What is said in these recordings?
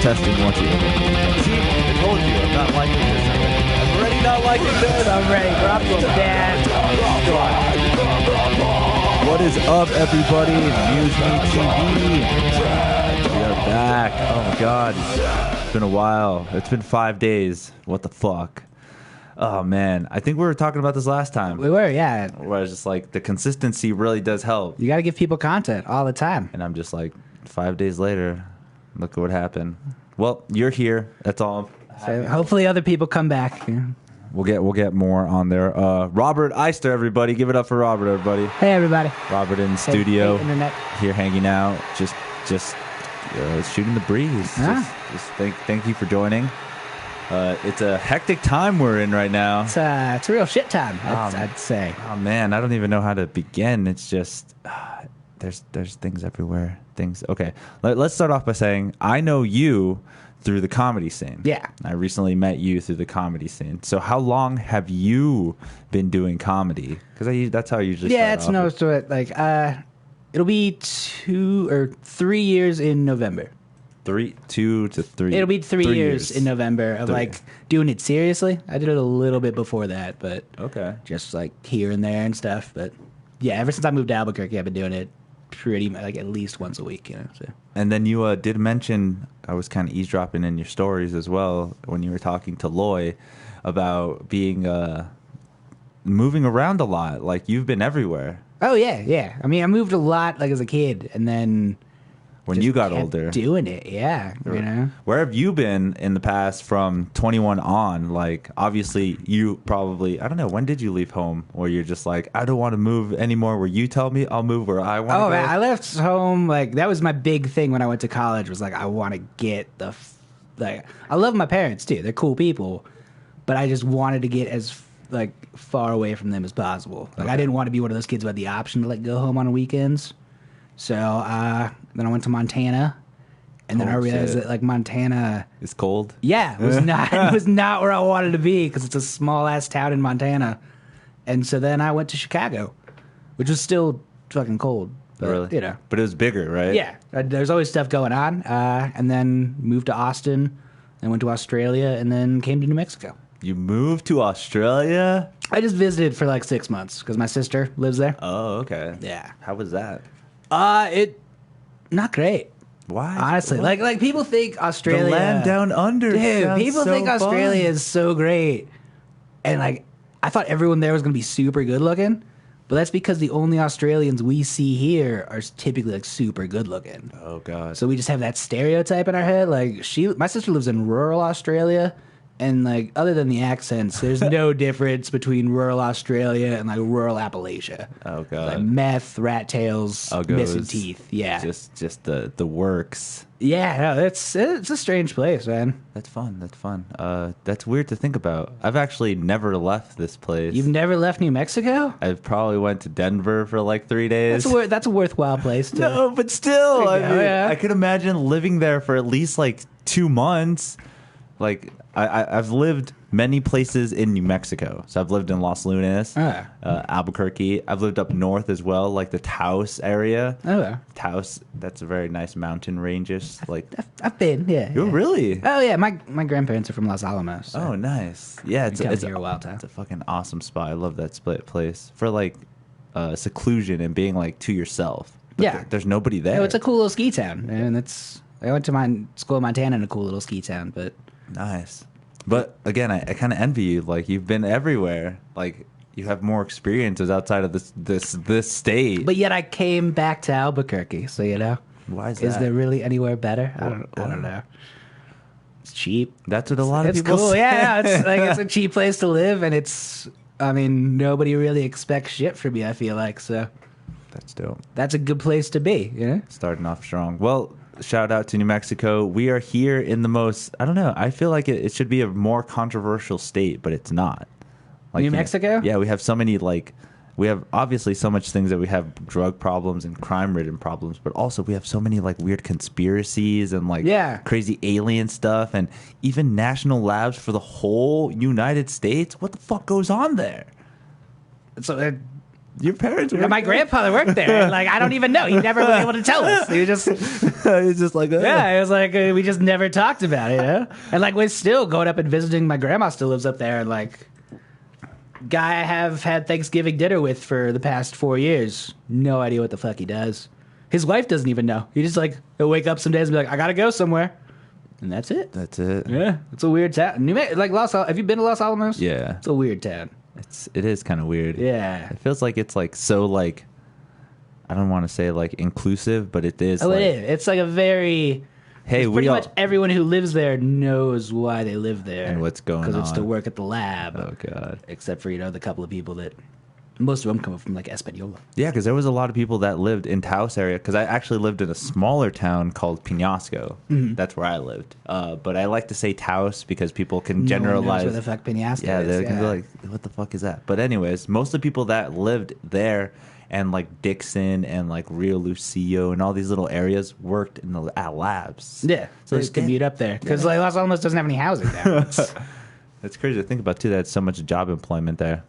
Testing 1, 2. See, I told you, I'm not liking this already. I'm already not liking this. I'm ready. Drop your dad. What is up, everybody? MuseMe TV. We are back. Oh my god. It's been a while. It's been 5 days. What the fuck? Oh man. I think we were talking about this last time. We were, yeah. Where I was just like, the consistency really does help. You got to give people content all the time. And I'm just like, 5 days later, look at what happened. Well, you're here. That's all. So hopefully other people come back. Yeah. We'll get more on there. Robert Eyster, everybody. Give it up for Robert, everybody. Hey, everybody. Robert in the studio. Hey, internet. Here hanging out. Just shooting the breeze. Ah. Just thank you for joining. It's a hectic time we're in right now. It's a real shit time, I'd say. Oh man, I don't even know how to begin. It's just there's things everywhere. Things. Okay, let's start off by saying I know you through the comedy scene. Yeah. I recently met you through the comedy scene. So how long have you been doing comedy? Because that's how I usually Yeah, start it's off. no to it. Like, it'll be 2 or 3 years in November. 2 to 3. It'll be 3 years in November of like doing it seriously. I did it a little bit before that, but Okay. just like here and there and stuff. But yeah, ever since I moved to Albuquerque, I've been doing it pretty much like at least once a week, you know. So. And then you did mention, I was kind of eavesdropping in your stories as well when you were talking to Loy about being moving around a lot. Like you've been everywhere. Oh yeah. I mean, I moved a lot like as a kid, and then When just you got kept older. doing it, yeah, you know. Where have you been in the past from 21 on? Like, obviously, you probably, I don't know, when did you leave home? Where you're just like, I don't want to move anymore. Where you tell me I'll move where I want to Oh go. man, I left home like that was my big thing when I went to college. Was like I want to get like I love my parents too. They're cool people, but I just wanted to get as like far away from them as possible. Like I didn't want to be one of those kids who had the option to like go home on weekends. So then I went to Montana, and then I realized that like Montana, It's cold. yeah, it was not where I wanted to be because it's a small ass town in Montana. And so then I went to Chicago, which was still fucking cold. But, Really? you know, But it was bigger, right? yeah, there's always stuff going on. And then moved to Austin, and went to Australia, and then came to New Mexico. You moved to Australia? I just visited for like 6 months because my sister lives there. Oh, okay. Yeah. How was that? It not great. Why? Honestly, What? like people think Australia, The land down under. dude. sounds People so think Australia fun. is so great, and like I thought everyone there was gonna be super good looking, but that's because the only Australians we see here are typically like super good looking. Oh, God. So we just have that stereotype in our head. Like my sister lives in rural Australia, and like other than the accents, there's no difference between rural Australia and like rural Appalachia. Oh, God. Like meth, rat tails, Uggos. missing teeth. Yeah, Just the works. yeah. No, it's a strange place, man. That's fun. That's fun. That's weird to think about. I've actually never left this place. You've never left New Mexico? I probably went to Denver for like 3 days. That's a worthwhile place to. No, but still, I Yeah, mean, yeah. I could imagine living there for at least like 2 months. Like I've lived many places in New Mexico. So I've lived in Los Lunas, Albuquerque. I've lived up north as well, like the Taos area. Oh, yeah. Taos, that's a very nice mountain ranges. Like, I've been, yeah. oh yeah. really? Oh yeah, my grandparents are from Los Alamos. So. Oh, nice. Yeah, it's come here a while time. It's a fucking awesome spot. I love that split place for like seclusion and being like to yourself. But Yeah. there's nobody there. Yeah, it's a cool little ski town, and I went to my school in Montana in a cool little ski town, but Nice. But again, I kind of envy you. Like you've been everywhere. Like you have more experiences outside of this state. but yet I came back to Albuquerque. So you know, Why is is that? there really anywhere better? I don't know. It's cheap. That's what a lot of It's people cool. say. Yeah, it's like it's a cheap place to live, and I mean, nobody really expects shit from you. I feel like so. That's dope. That's a good place to be. You know. Starting off strong. Well, shout out to New Mexico. We are here in the most, I don't know, I feel like it should be a more controversial state, but it's not. Like, New you know, Mexico? Yeah, we have so many, like, we have obviously so much things that we have drug problems and crime-ridden problems, but also we have so many, like, weird conspiracies and, like, crazy alien stuff and even national labs for the whole United States. What the fuck goes on there? So Your parents My grandfather worked there. Like, I don't even know. He never was able to tell us. He was just... He's just like... Yeah, it was like, we just never talked about it, you know? And, like, we're still going up and visiting. My grandma still lives up there, and, like... Guy I have had Thanksgiving dinner with for the past 4 years. No idea what the fuck he does. His wife doesn't even know. He just, like, he'll wake up some days and be like, I gotta go somewhere. And that's it. That's it. Yeah, it's a weird town. Like, have you been to Los Alamos? Yeah. It's a weird town. It is kind of weird. Yeah. It feels like it's like so like I don't want to say like inclusive, but it is. Oh, like, it is. It's like a very pretty much everyone who lives there knows why they live there and what's going on because it's to work at the lab. Oh god. Except for the couple of people that most of them come from like Espanola. Yeah, because there was a lot of people that lived in Taos area. Because I actually lived in a smaller town called Penasco. Mm-hmm. That's where I lived. But I like to say Taos because people can generalize. No one knows where the fuck Penasco is. They can be like, what the fuck is that? But anyways, most of the people that lived there and like Dixon and like Rio Lucio and all these little areas worked at labs. Yeah, so they just commute up there because like Los Alamos doesn't have any housing now. That's crazy to think about too. That's so much job employment there.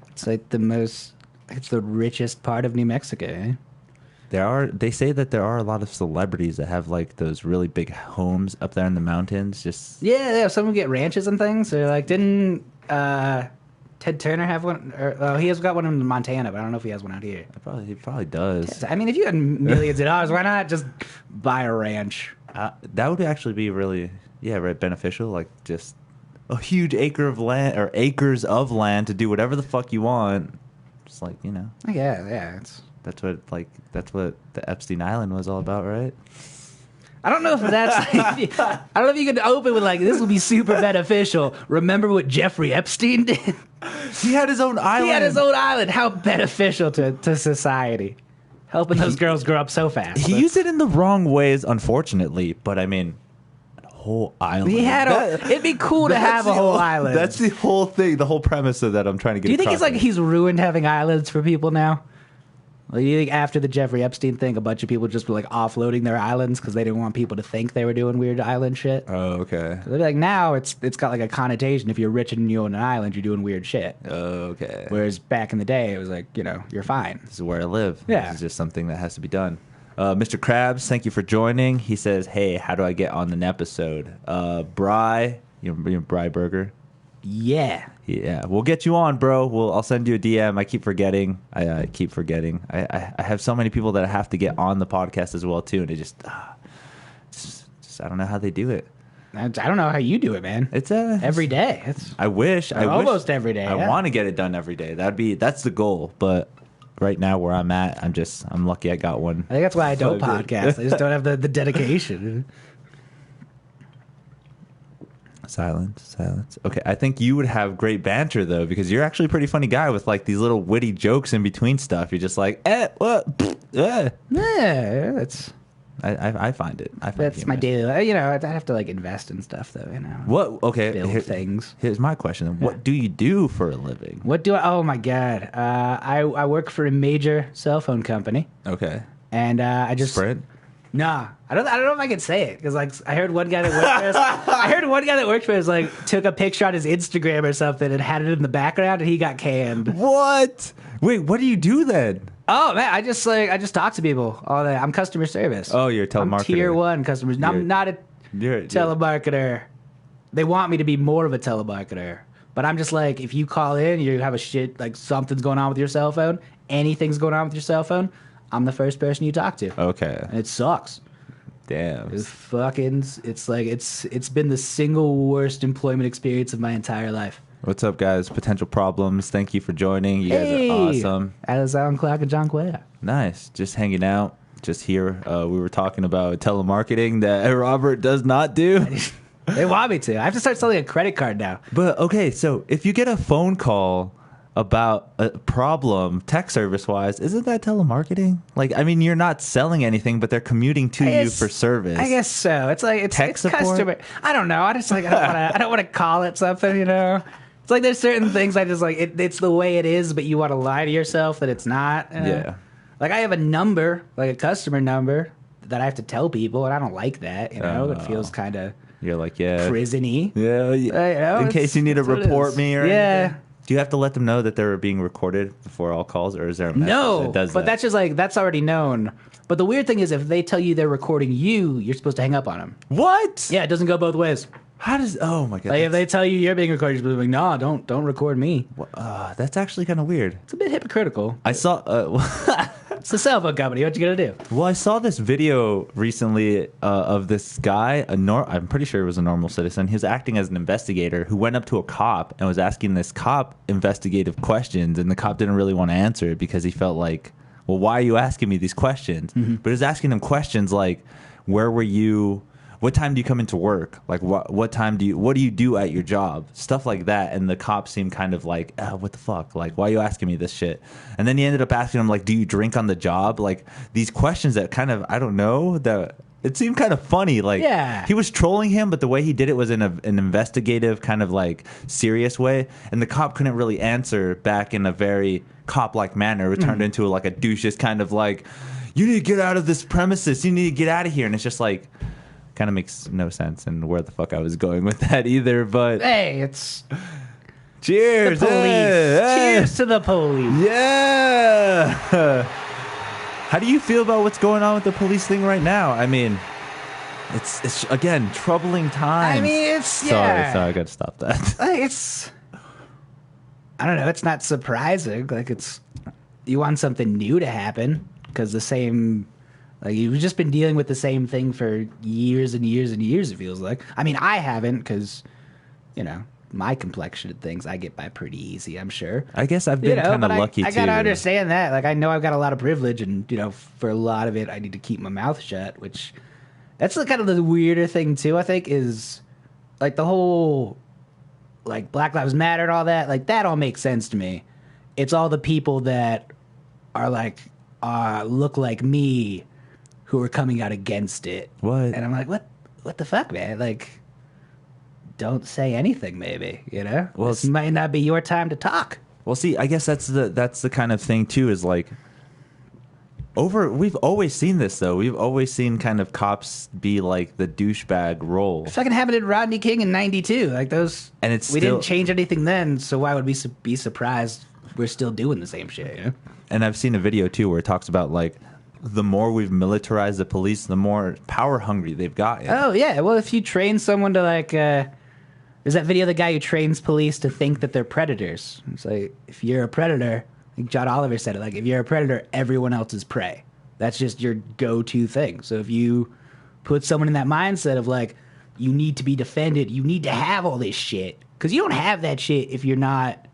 It's like it's the richest part of New Mexico. Eh? They say that there are a lot of celebrities that have like those really big homes up there in the mountains. Just yeah. Some of them get ranches and things. So like, didn't Ted Turner have one? He has got one in Montana, but I don't know if he has one out here. He probably does. I mean, if you had millions of dollars, why not just buy a ranch? That would actually be really beneficial. Like just a huge acre of land or acres of land to do whatever the fuck you want. Just like, Yeah. That's what the Epstein Island was all about, right? I don't know if that's... I don't know if you could open with like, this will be super beneficial. Remember what Jeffrey Epstein did? He had his own island. How beneficial to society. Helping those girls grow up so fast. He used it in the wrong ways, unfortunately. But I mean... whole island. It'd be cool to have a whole island. That's the whole thing, the whole premise of that I'm trying to get. Do you think it's like he's ruined having islands for people now? Like, do you think after the Jeffrey Epstein thing, a bunch of people just were like offloading their islands because they didn't want people to think they were doing weird island shit? Oh, okay. They're like, now it's got like a connotation. If you're rich and you own an island, you're doing weird shit. Oh, okay. Whereas back in the day, it was like, you're fine. This is where I live. Yeah. This is just something that has to be done. Mr. Krabs, thank you for joining. He says, hey, how do I get on an episode? Bry, Bry Burger? Yeah. Yeah, we'll get you on, bro. I'll send you a DM. I keep forgetting. I keep forgetting. I have so many people that I have to get on the podcast as well, too, and it just I don't know how they do it. I don't know how you do it, man. It's every day. I wish. Almost every day. I want to get it done every day. That's the goal, but... right now where I'm at, I'm lucky I got one. I think that's why I don't podcast. I just don't have the dedication. Silence. Okay, I think you would have great banter though, because you're actually a pretty funny guy with like these little witty jokes in between stuff. You're just like, what? Yeah, that's. I find it. That's my daily life. I'd have to like invest in stuff though. What? Okay. Build things. Here's my question. Yeah. What do you do for a living? Oh my god. I work for a major cell phone company. Okay. And I just Sprint. Nah, I don't know if I can say it because like I heard one guy that worked for us. Like took a picture on his Instagram or something and had it in the background and he got canned. What? Wait, what do you do then? Oh man, I just talk to people all day. I'm customer service. Oh, you're a telemarketer. I'm tier 1 customers. I'm not a telemarketer. They want me to be more of a telemarketer, but I'm just like, if you call in, you have a shit like something's going on with your cell phone, anything's going on with your cell phone, I'm the first person you talk to. Okay. And it sucks. Damn. It's like it's been the single worst employment experience of my entire life. What's up, guys? Potential Problems. Thank you for joining. You guys are awesome. Alan Clark and John Quaya. Nice. Just hanging out. Just here. We were talking about telemarketing that Robert does not do. They want me to. I have to start selling a credit card now. But, okay, so if you get a phone call about a problem, tech service-wise, isn't that telemarketing? Like, I mean, you're not selling anything, but they're commuting to you for service. I guess so. It's like it's tech support? Customer. I don't know. I don't want to call it something. It's like there's certain things I just like. It's the way it is, but you want to lie to yourself that it's not. Yeah. Like I have a number, like a customer number that I have to tell people, and I don't like that. It feels kind of. You're like, yeah, prison-y. Yeah. In case you need to report me or anything. Do you have to let them know that they're being recorded before all calls, or is there a message that does that? That's just like, that's already known. But the weird thing is, if they tell you they're recording you, you're supposed to hang up on them. What? Yeah, it doesn't go both ways. How does? Oh my god! Like if they tell you you're being recorded, you're supposed to be like, no, don't record me. That's actually kind of weird. It's a bit hypocritical. I saw. It's a cell phone company. What you gonna do? Well, I saw this video recently of this guy. I'm pretty sure he was a normal citizen. He was acting as an investigator who went up to a cop and was asking this cop investigative questions, and the cop didn't really want to answer it because he felt like, well, why are you asking me these questions? Mm-hmm. But he was asking him questions like, where were you? What time do you come into work? Like, what do you do at your job? Stuff like that. And the cop seemed kind of like, what the fuck? Like, why are you asking me this shit? And then he ended up asking him, like, do you drink on the job? Like, these questions that kind of, I don't know, that it seemed kind of funny. Like, yeah. He was trolling him, but the way he did it was in an investigative kind of like serious way. And the cop couldn't really answer back in a very cop-like manner. It turned into like a douche kind of like, you need to get out of this premises. You need to get out of here. And it's just like, kind of makes no sense and where the fuck I was going with that either, but hey, it's cheers, the police. Cheers to the police. Yeah. How do you feel about what's going on with the police thing right now? I mean, it's again troubling times. I mean, it's sorry, I gotta stop that. Like, it's, I don't know, it's not surprising. Like, it's, you want something new to happen because the same. Like, you've just been dealing with the same thing for years and years and years, it feels like. I mean, I haven't because, you know, my complexion and things, I get by pretty easy, I'm sure. I guess I've been kind of lucky, too. I got to understand that. Like, I know I've got a lot of privilege, and, you know, for a lot of it, I need to keep my mouth shut, which, that's kind of the weirder thing, too, I think, is, like, the whole, like, Black Lives Matter and all that, like, that all makes sense to me. It's all the people that are, like, look like me, who are coming out against it. What? And I'm like, what the fuck, man? Like, don't say anything, maybe, you know? Well, this might not be your time to talk. Well, see, I guess that's the kind of thing, too, is like, we've always seen this, though. We've always seen kind of cops be like the douchebag role. It fucking happened to Rodney King in 92. Like, those, and it's we didn't change anything then, so why would we be surprised we're still doing the same shit, you know? And I've seen a video, too, where it talks about, like, the more we've militarized the police, the more power hungry they've gotten. Oh, yeah. Well, if you train someone to, like, there's that video of the guy who trains police to think that they're predators. It's like, if you're a predator, like John Oliver said it, like, if you're a predator, everyone else is prey. That's just your go-to thing. So if you put someone in that mindset of, like, you need to be defended, you need to have all this shit, because you don't have that shit if you're not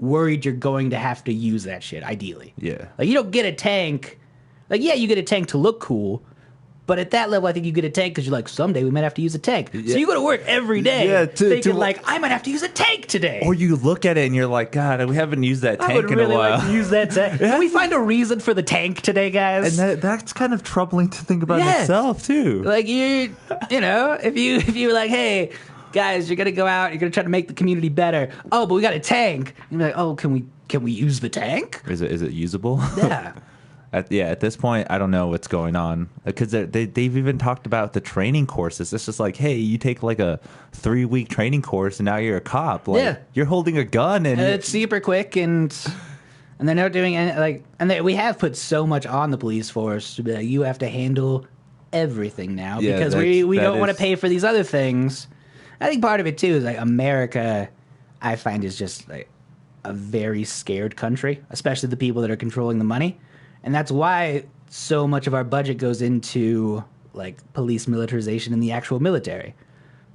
worried you're going to have to use that shit, ideally. Yeah. Like, you don't get a tank. Like, yeah, you get a tank to look cool, but at that level, I think you get a tank because you're like, someday we might have to use a tank. Yeah. So you go to work every day thinking, like, I might have to use a tank today. Or you look at it and you're like, God, we haven't used that tank in a while. I would really like to use that tank. Can we find a reason for the tank today, guys? And that's kind of troubling to think about itself, too. Like, you know, if you were like, hey, guys, you're going to go out, you're going to try to make the community better. Oh, but we got a tank. You're like, oh, can we use the tank? Is it usable? Yeah. At this point, I don't know what's going on because they've even talked about the training courses. It's just like, hey, you take like a 3-week training course and now you're a cop. Like, you're holding a gun and it's super quick and they're not doing any, like, and we have put so much on the police force to be like, you have to handle everything now because we don't want to pay for these other things. I think part of it too is like America, I find, is just like a very scared country, especially the people that are controlling the money. And that's why so much of our budget goes into, like, police militarization in the actual military.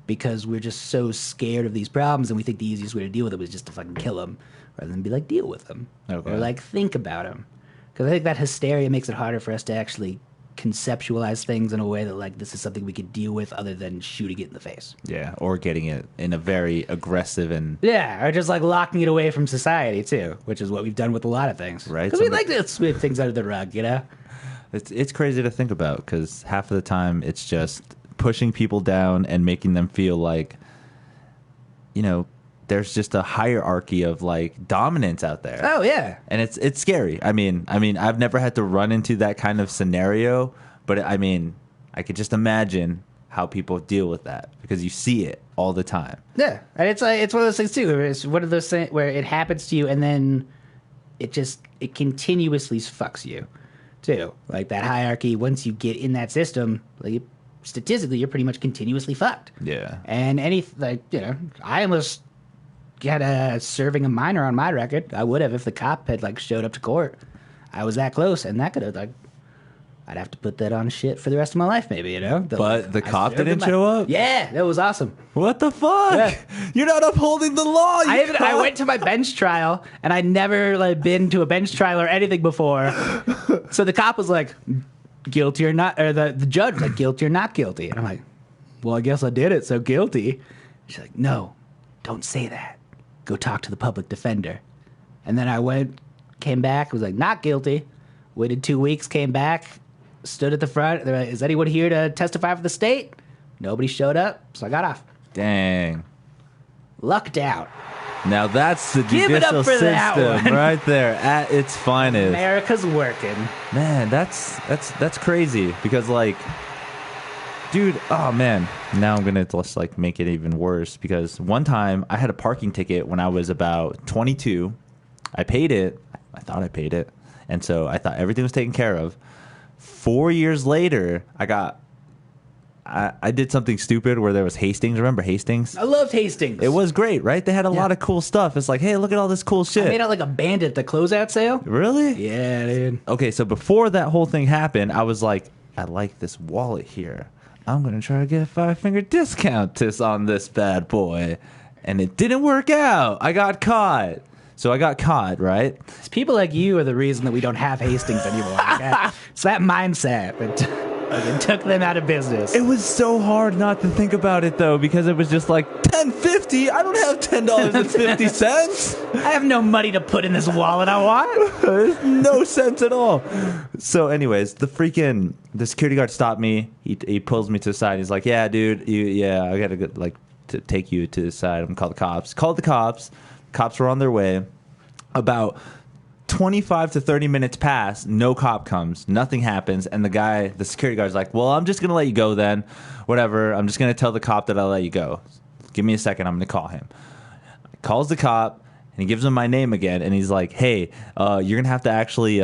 Because we're just so scared of these problems, and we think the easiest way to deal with them is just to fucking kill them, rather than be like, deal with them. Okay. Or, like, think about them. Because I think that hysteria makes it harder for us to actually conceptualize things in a way that, like, this is something we could deal with other than shooting it in the face. Yeah, or getting it in a very aggressive and... Yeah, or just, like, locking it away from society, too, which is what we've done with a lot of things. Right. Because we like to sweep things under the rug, you know? It's crazy to think about, because half of the time it's just pushing people down and making them feel like, you know, there's just a hierarchy of like dominance out there. Oh yeah, and it's scary. I mean, I've never had to run into that kind of scenario, but I mean, I could just imagine how people deal with that because you see it all the time. Yeah, and it's one of those things too. It's one of those things where it happens to you, and then it continuously fucks you too. Like that hierarchy. Once you get in that system, like statistically, you're pretty much continuously fucked. Yeah. And I almost got serving a minor on my record. I would have if the cop had like showed up to court. I was that close, and that could have like. I'd have to put that on shit for the rest of my life, maybe, But the cop didn't show up? Yeah, that was awesome. What the fuck? Yeah. You're not upholding the law. I went to my bench trial, and I'd never been to a bench trial or anything before. So the cop was like, guilty or not, or the judge was like, guilty or not guilty. And I'm like, well, I guess I did it, so guilty. She's like, no, don't say that. Go talk to the public defender. And then I came back, was like, not guilty. Waited 2 weeks, came back. Stood at the front. They're like, is anyone here to testify for the state? Nobody showed up, so I got off. Dang. Lucked out. Now that's the judicial system right there at its finest. America's working. Man, that's crazy because dude, oh man. Now I'm gonna just make it even worse because one time I had a parking ticket when I was about 22. I paid it. I thought I paid it, and so I thought everything was taken care of. 4 years later, I did something stupid where there was Hastings. Remember Hastings? I loved Hastings. It was great, right? They had a lot of cool stuff. It's like, hey, look at all this cool shit. I made out like a bandit at the closeout sale. Really? Yeah, dude. Okay, so before that whole thing happened, I was like, I like this wallet here. I'm going to try to get a 5-finger discount on this bad boy. And it didn't work out. I got caught. So I got caught, right? It's people like you are the reason that we don't have Hastings anymore. Okay? It's that mindset. It took them out of business. It was so hard not to think about it, though, because it was just like, $10.50? I don't have $10.50. I have no money to put in this wallet I want. There's no sense at all. So anyways, the security guard stopped me. He pulls me to the side. He's like, yeah, dude, I got to to take you to the side. I'm going to call the cops. Called the cops. Cops were on their way. About 25 to 30 minutes pass, no cop comes, nothing happens, and the security guard's like, well, I'm just going to let you go then. Whatever, I'm just going to tell the cop that I'll let you go. Give me a second, I'm going to call him. Calls the cop, and he gives him my name again, and he's like, hey, you're going to have to actually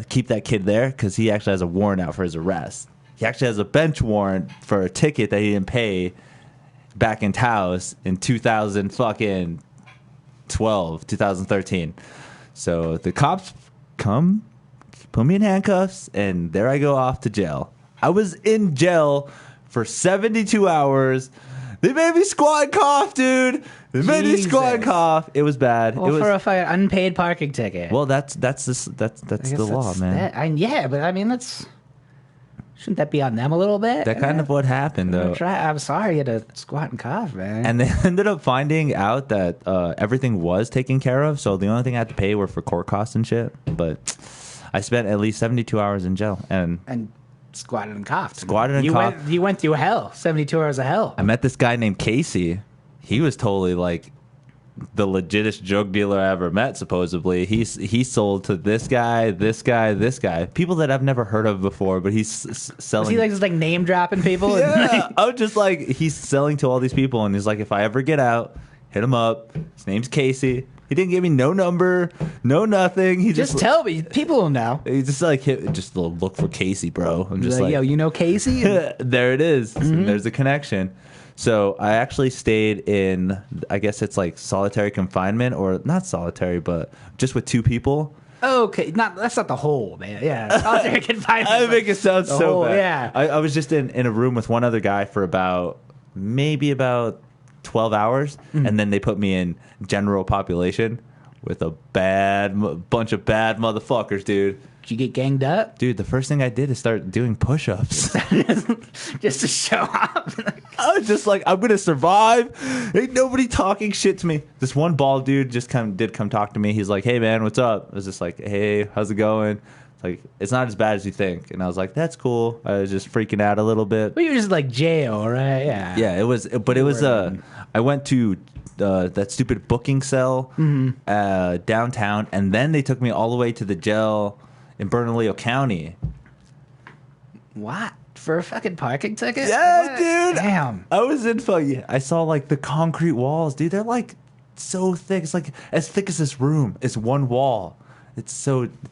keep that kid there because he actually has a warrant out for his arrest. He actually has a bench warrant for a ticket that he didn't pay back in Taos in 2013. So the cops come, put me in handcuffs, and there I go off to jail. I was in jail for 72 hours. They made me squat and cough, dude. They made me squat and cough. It was bad. Well, for a unpaid parking ticket. Well, that's the law, man. But I mean, shouldn't that be on them a little bit? That kind of what happened, though. I'm sorry you had to squat and cough, man. And they ended up finding out that everything was taken care of, so the only thing I had to pay were for court costs and shit. But I spent at least 72 hours in jail. And squatted and coughed. Coughed. You went through hell. 72 hours of hell. I met this guy named Casey. He was totally the legitest drug dealer I ever met, supposedly. He sold to this guy. People that I've never heard of before, but he's selling. Was he just name dropping people? Yeah. I was just he's selling to all these people, and he's like, if I ever get out, hit him up. His name's Casey. He didn't give me no number, no nothing. He just tell me. People will know. He just just look for Casey, bro. I'm just yo, you know Casey? There it is. Mm-hmm. There's a connection. So I actually stayed in, I guess it's solitary confinement, or not solitary, but just with two people. Okay, that's not the whole, man. Yeah, solitary confinement. I make it sound so bad. Yeah, I was just in a room with one other guy for maybe about 12 hours, and then they put me in general population with a bunch of bad motherfuckers, dude. Did you get ganged up? Dude, the first thing I did is start doing push-ups. Just to show up. I was just like, I'm going to survive. Ain't nobody talking shit to me. This one bald dude just did come talk to me. He's like, hey, man, what's up? I was just like, hey, how's it going? It's not as bad as you think. And I was like, that's cool. I was just freaking out a little bit. But you were just jail, right? Yeah. Yeah, it was. But it was, I went to that stupid booking cell downtown, and then they took me all the way to the jail in Bernalillo County. What? For a fucking parking ticket? Yeah, What? dude. Damn. I was in fucking. I saw like the concrete walls, dude. They're like so thick. It's like as thick as this room. It's one wall. It's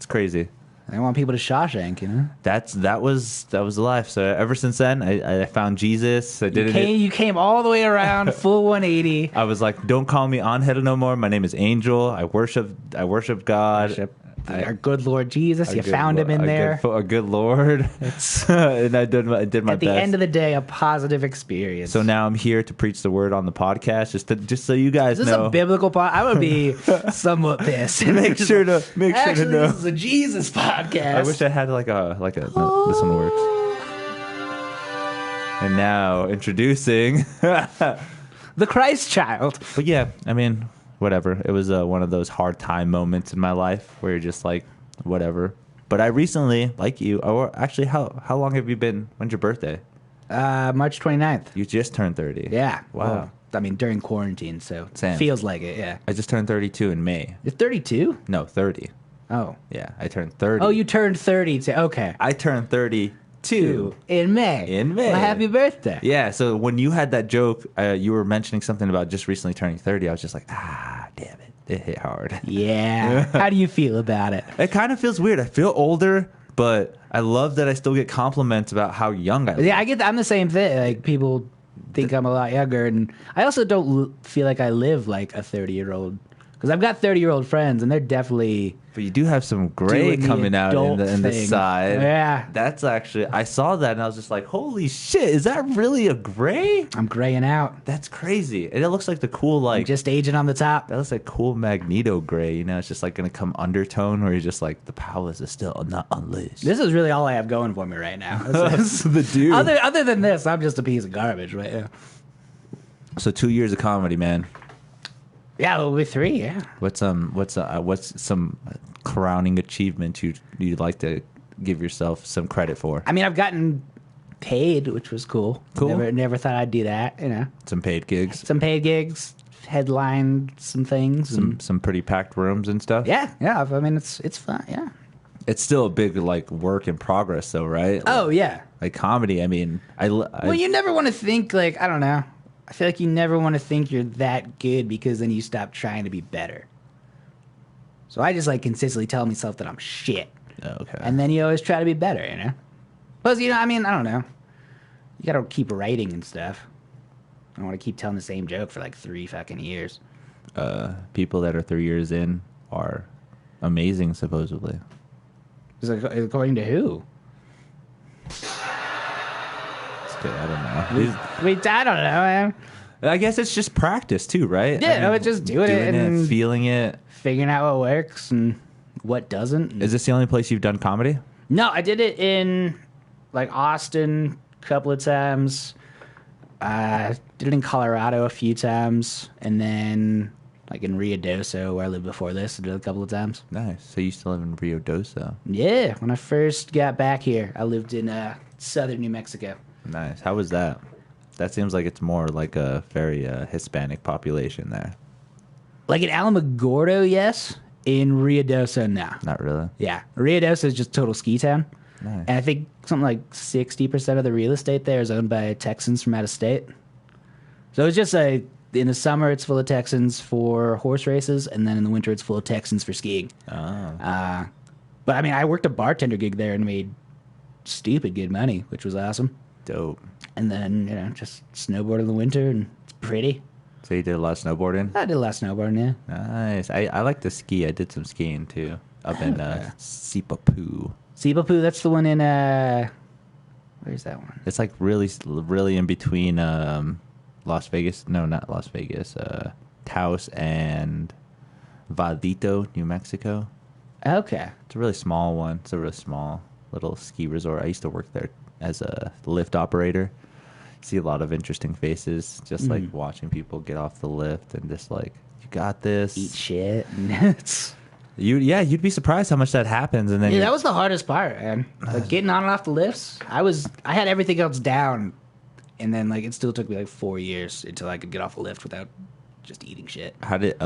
crazy. I want people to Shawshank, you know. That was the life. So ever since then, I found Jesus. You came all the way around, full 180. I was like, don't call me Angel no more. My name is Angel. I worship God. Our good Lord Jesus. You found him in there. A good Lord. And I did my best. At the end of the day, a positive experience. So now I'm here to preach the word on the podcast, just so you guys know. Is this a biblical podcast? I would be somewhat pissed. Make sure to know. This is a Jesus podcast. I wish I had like a no, this one works. And now introducing the Christ child. But yeah, I mean, whatever. It was one of those hard time moments in my life where you're just like, whatever. But I recently, like you, or actually, how long have you been? When's your birthday? March 29th. You just turned 30. Yeah. Wow. Well, I mean, during quarantine, so Same. Feels like it, yeah. I just turned 32 in May. You're 32? No, 30. Oh. Yeah, I turned 30. Oh, you turned 30. Okay. I turned 32. In May. Well, happy birthday. Yeah, so when you had that joke, you were mentioning something about just recently turning 30. I was just like, damn it. It hit hard. Yeah. How do you feel about it? It kind of feels weird. I feel older, but I love that I still get compliments about how young I look. Yeah, I get that. I'm the same thing. Like, people think I'm a lot younger, and I also don't feel like I live like a 30-year-old. Because I've got 30-year-old friends, and they're definitely... But you do have some gray coming out in the side. Yeah. That's actually... I saw that, and I was just like, holy shit, is that really a gray? I'm graying out. That's crazy. And it looks like the cool, like... I'm just aging on the top. That looks like cool Magneto gray, you know? It's just like going to come undertone where you're just like, the powers are still not unleashed. This is really all I have going for me right now. That's the dude. Other than this, I'm just a piece of garbage right now. So 2 years of comedy, man. Yeah, it'll be 3. Yeah. What's some crowning achievement you'd like to give yourself some credit for? I mean, I've gotten paid, which was cool. Never thought I'd do that. You know, some paid gigs, headlined some things, some pretty packed rooms and stuff. Yeah. I mean, it's fun. Yeah. It's still a big like work in progress, though, right? Oh yeah. Like comedy. I mean, well, you never want to think like I don't know. I feel like you never want to think you're that good because then you stop trying to be better. So I just like consistently tell myself that I'm shit. Okay. And then you always try to be better, you know? Plus, you know, I mean, I don't know. You gotta keep writing and stuff. I don't want to keep telling the same joke for like 3 fucking years. People that are 3 years in are amazing, supposedly. According to who? I don't know. I don't know, man. I guess it's just practice too, right? Yeah, I mean, just doing it, feeling it, figuring out what works and what doesn't. Is this the only place you've done comedy? No, I did it in like Austin a couple of times. Did it in Colorado a few times, and then like in Rio Doso, where I lived before this, I did it a couple of times. Nice. So you still live in Rio Doso? Yeah. When I first got back here, I lived in southern New Mexico. Nice. How was that? That seems like it's more like a very Hispanic population there. Like in Alamogordo, yes. In Rio Doso, no. Not really? Yeah. Rio Doso is just total ski town. Nice. And I think something like 60% of the real estate there is owned by Texans from out of state. So it's just in the summer, it's full of Texans for horse races, and then in the winter, it's full of Texans for skiing. Oh. But I mean, I worked a bartender gig there and made stupid good money, which was awesome. Dope. And then, you know, just snowboard in the winter, and it's pretty. So you did a lot of snowboarding? I did a lot of snowboarding, yeah. Nice. I like to ski. I did some skiing, too, up in Sipapu. Sipapu, that's the one in, where's that one? It's like really, really in between Las Vegas. No, not Las Vegas. Taos and Vadito, New Mexico. Okay. It's a really small one. It's a really small little ski resort. I used to work there as a lift operator. See a lot of interesting faces, just like watching people get off the lift and just like, you got this. Eat shit. You'd be surprised how much that happens. And then that was the hardest part, man. Like getting on and off the lifts. I had everything else down, and then like it still took me like 4 years until I could get off a lift without just eating shit. How did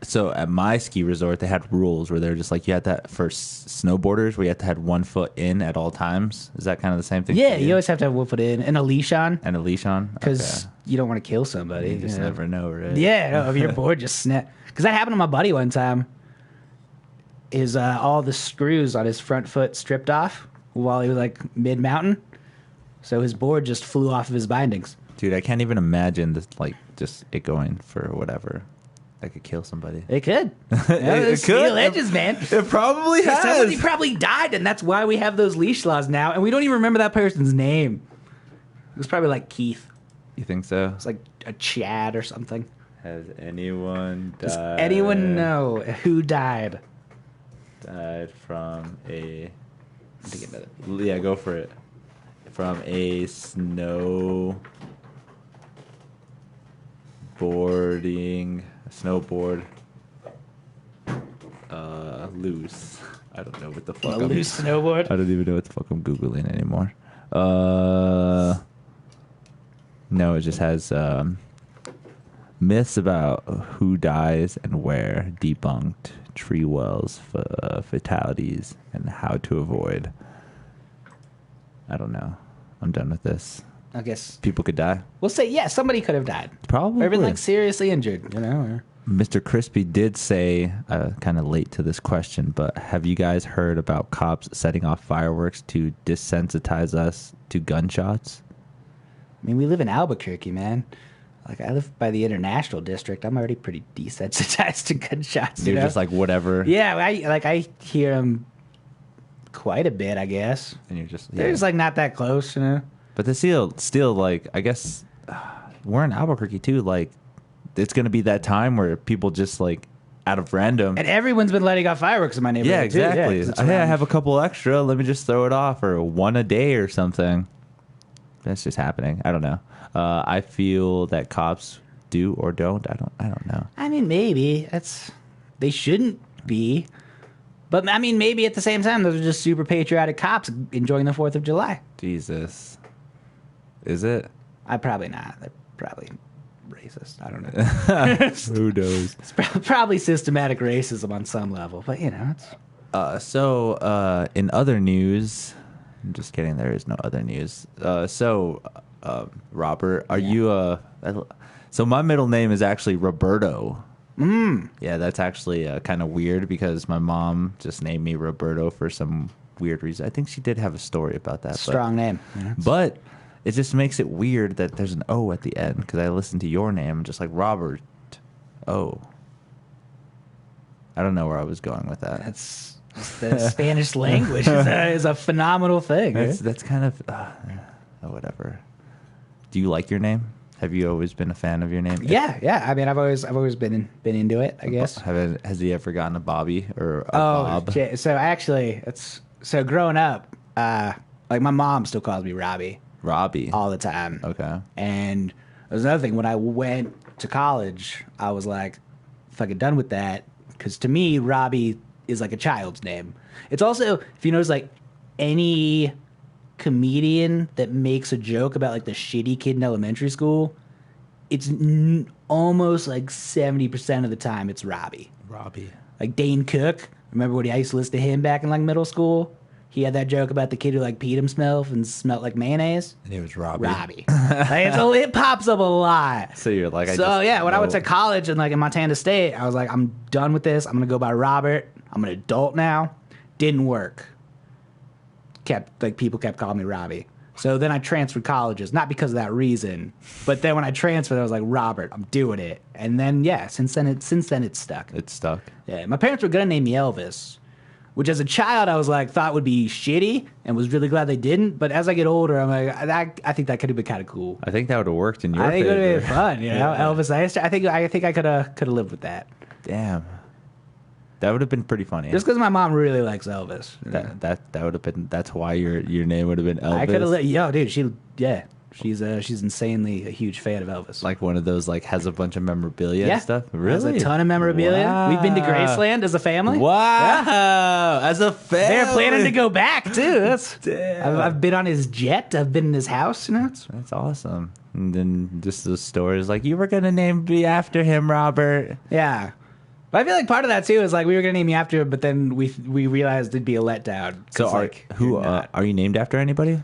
So at my ski resort, they had rules where they're just like, you had to, for snowboarders, where you had to have 1 foot in at all times. Is that kind of the same thing? Yeah, you always have to have 1 foot in and a leash on. And a leash on? Because you don't want to kill somebody. You just never know, right? Yeah, no, if you're bored, just snap. Because that happened to my buddy one time. All the screws on his front foot stripped off while he was like mid-mountain. So his board just flew off of his bindings. Dude, I can't even imagine this, like, just it going for whatever. I could kill somebody. It could. It Steel could. edges, man. It probably has. Somebody probably died, and that's why we have those leash laws now, and we don't even remember that person's name. It was probably like Keith. You think so? It's like a Chad or something. Has anyone died? Does anyone know who died? Died from a... I think it. Yeah, go for it. From a snowboard. Loose. I don't know what the fuck. Loose snowboard? I don't even know what the fuck I'm Googling anymore. No, it just has myths about who dies and where, debunked, tree wells, fatalities, and how to avoid. I don't know. I'm done with this. I guess People could die. we'll say, yeah, somebody could have died. Probably. Or been like seriously injured, you know? Or... Mr. Crispy did say, kind of late to this question, but have you guys heard about cops setting off fireworks to desensitize us to gunshots? I mean, we live in Albuquerque, man. Like, I live by the International District. I'm already pretty desensitized to gunshots. You're just like, whatever. Yeah, I hear them quite a bit, I guess. And you're just... They're just, like, not that close, you know? But the still, like, I guess we're in Albuquerque, too. Like, it's going to be that time where people just, like, out of random... And everyone's been letting off fireworks in my neighborhood, Yeah, exactly. Too. Yeah, hey, I have a couple extra. Let me just throw it off, or one a day or something. That's just happening. I don't know. I feel that cops do or don't. I don't know. I mean, maybe. They shouldn't be. But, I mean, maybe at the same time, those are just super patriotic cops enjoying the 4th of July. Jesus. Is it? Probably not. They're probably racist. I don't know. Who knows? It's probably systematic racism on some level. But, you know, it's... So, in other news... I'm just kidding. There is no other news. Robert, are you so my middle name is actually Roberto. Yeah, that's actually kind of weird because my mom just named me Roberto for some weird reason. I think she did have a story about that. Strong name. Yeah, but it just makes it weird that there's an O at the end because I listened to your name just like Robert O. I don't know where I was going with that. The Spanish language is a phenomenal thing. That's kind of whatever. Do you like your name? Have you always been a fan of your name? Yeah. I mean, I've always been into it, I guess. Has he ever gotten a Bobby or a Bob? So actually, growing up, like my mom still calls me Robbie all the time. Okay. And there's another thing. When I went to college, I was like, fucking done with that, because to me, Robbie is like a child's name. It's also, if you notice, like any comedian that makes a joke about like the shitty kid in elementary school, it's almost like 70% of the time it's Robbie. Like Dane Cook. Remember when I used to listen to him back in like middle school? He had that joke about the kid who like peed himself and smelled like mayonnaise. And it was Robbie. Like, it pops up a lot. So you're like, when I went to college and like in Montana State, I was like, I'm done with this. I'm gonna go by Robert. I'm an adult now. Didn't work. People kept calling me Robbie. So then I transferred colleges, not because of that reason, but then when I transferred, I was like, Robert, I'm doing it. And then since then it's stuck. It's stuck. Yeah, my parents were gonna name me Elvis, which as a child I was like thought would be shitty and was really glad they didn't. But as I get older, I'm like, I think that could have been kind of cool. I think that would have worked in your favor. I think it would have been fun, you know. Elvis Eyster. I think I could have lived with that. Damn. That would have been pretty funny. Just because my mom really likes Elvis. That would have been. That's why your name would have been Elvis. I could have. Dude, she's insanely a huge fan of Elvis. Like one of those, like has a bunch of memorabilia and stuff. Really, has a ton of memorabilia. Wow. We've been to Graceland as a family. Wow, yeah. As a family, they're planning to go back too. Damn. I've been on his jet. I've been in his house. You know, that's awesome. And then just those stories like you were gonna name me after him, Robert. Yeah. But I feel like part of that too is like we were gonna name you after him, but then we realized it'd be a letdown. So are you named after anybody?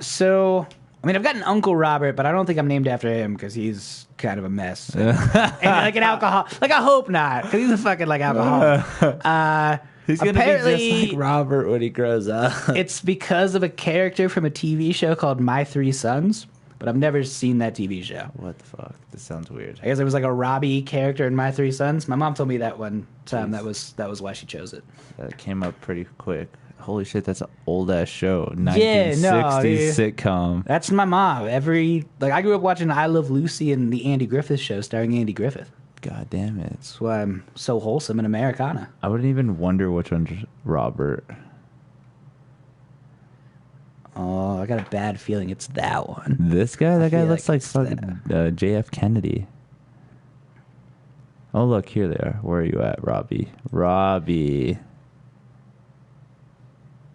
So I mean, I've got an Uncle Robert, but I don't think I'm named after him because he's kind of a mess. And like an alcohol. Like I hope not, because he's a fucking like alcoholic. He's gonna be just like Robert when he grows up. It's because of a character from a TV show called My Three Sons, but I've never seen that TV show. What the fuck? This sounds weird. I guess it was like a Robbie character in My Three Sons. My mom told me that one time. That was why she chose it. That came up pretty quick. Holy shit, that's an old ass show. 1960s sitcom. That's my mom. I grew up watching I Love Lucy and the Andy Griffith Show starring Andy Griffith. God damn it. That's why I'm so wholesome in Americana. I wouldn't even wonder which one's Robert. Oh, I got a bad feeling it's that one. This guy? That guy looks like fucking JF Kennedy. Oh, look, here they are. Where are you at, Robbie? Robbie.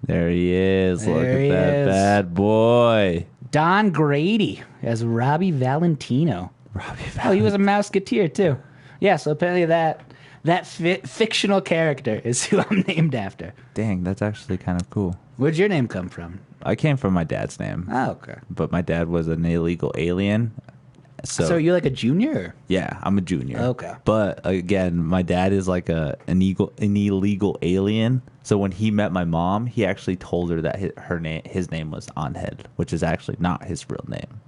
There he is. Look at that bad boy. Don Grady as Robbie Valentino. Oh, he was a Mouseketeer, too. Yeah, so apparently that fictional character is who I'm named after. Dang, that's actually kind of cool. Where'd your name come from? I came from my dad's name. Oh, okay. But my dad was an illegal alien. So you're like a junior? Yeah, I'm a junior. Okay. But again, my dad is like an illegal alien. So when he met my mom, he actually told her that his name was Anhed, which is actually not his real name.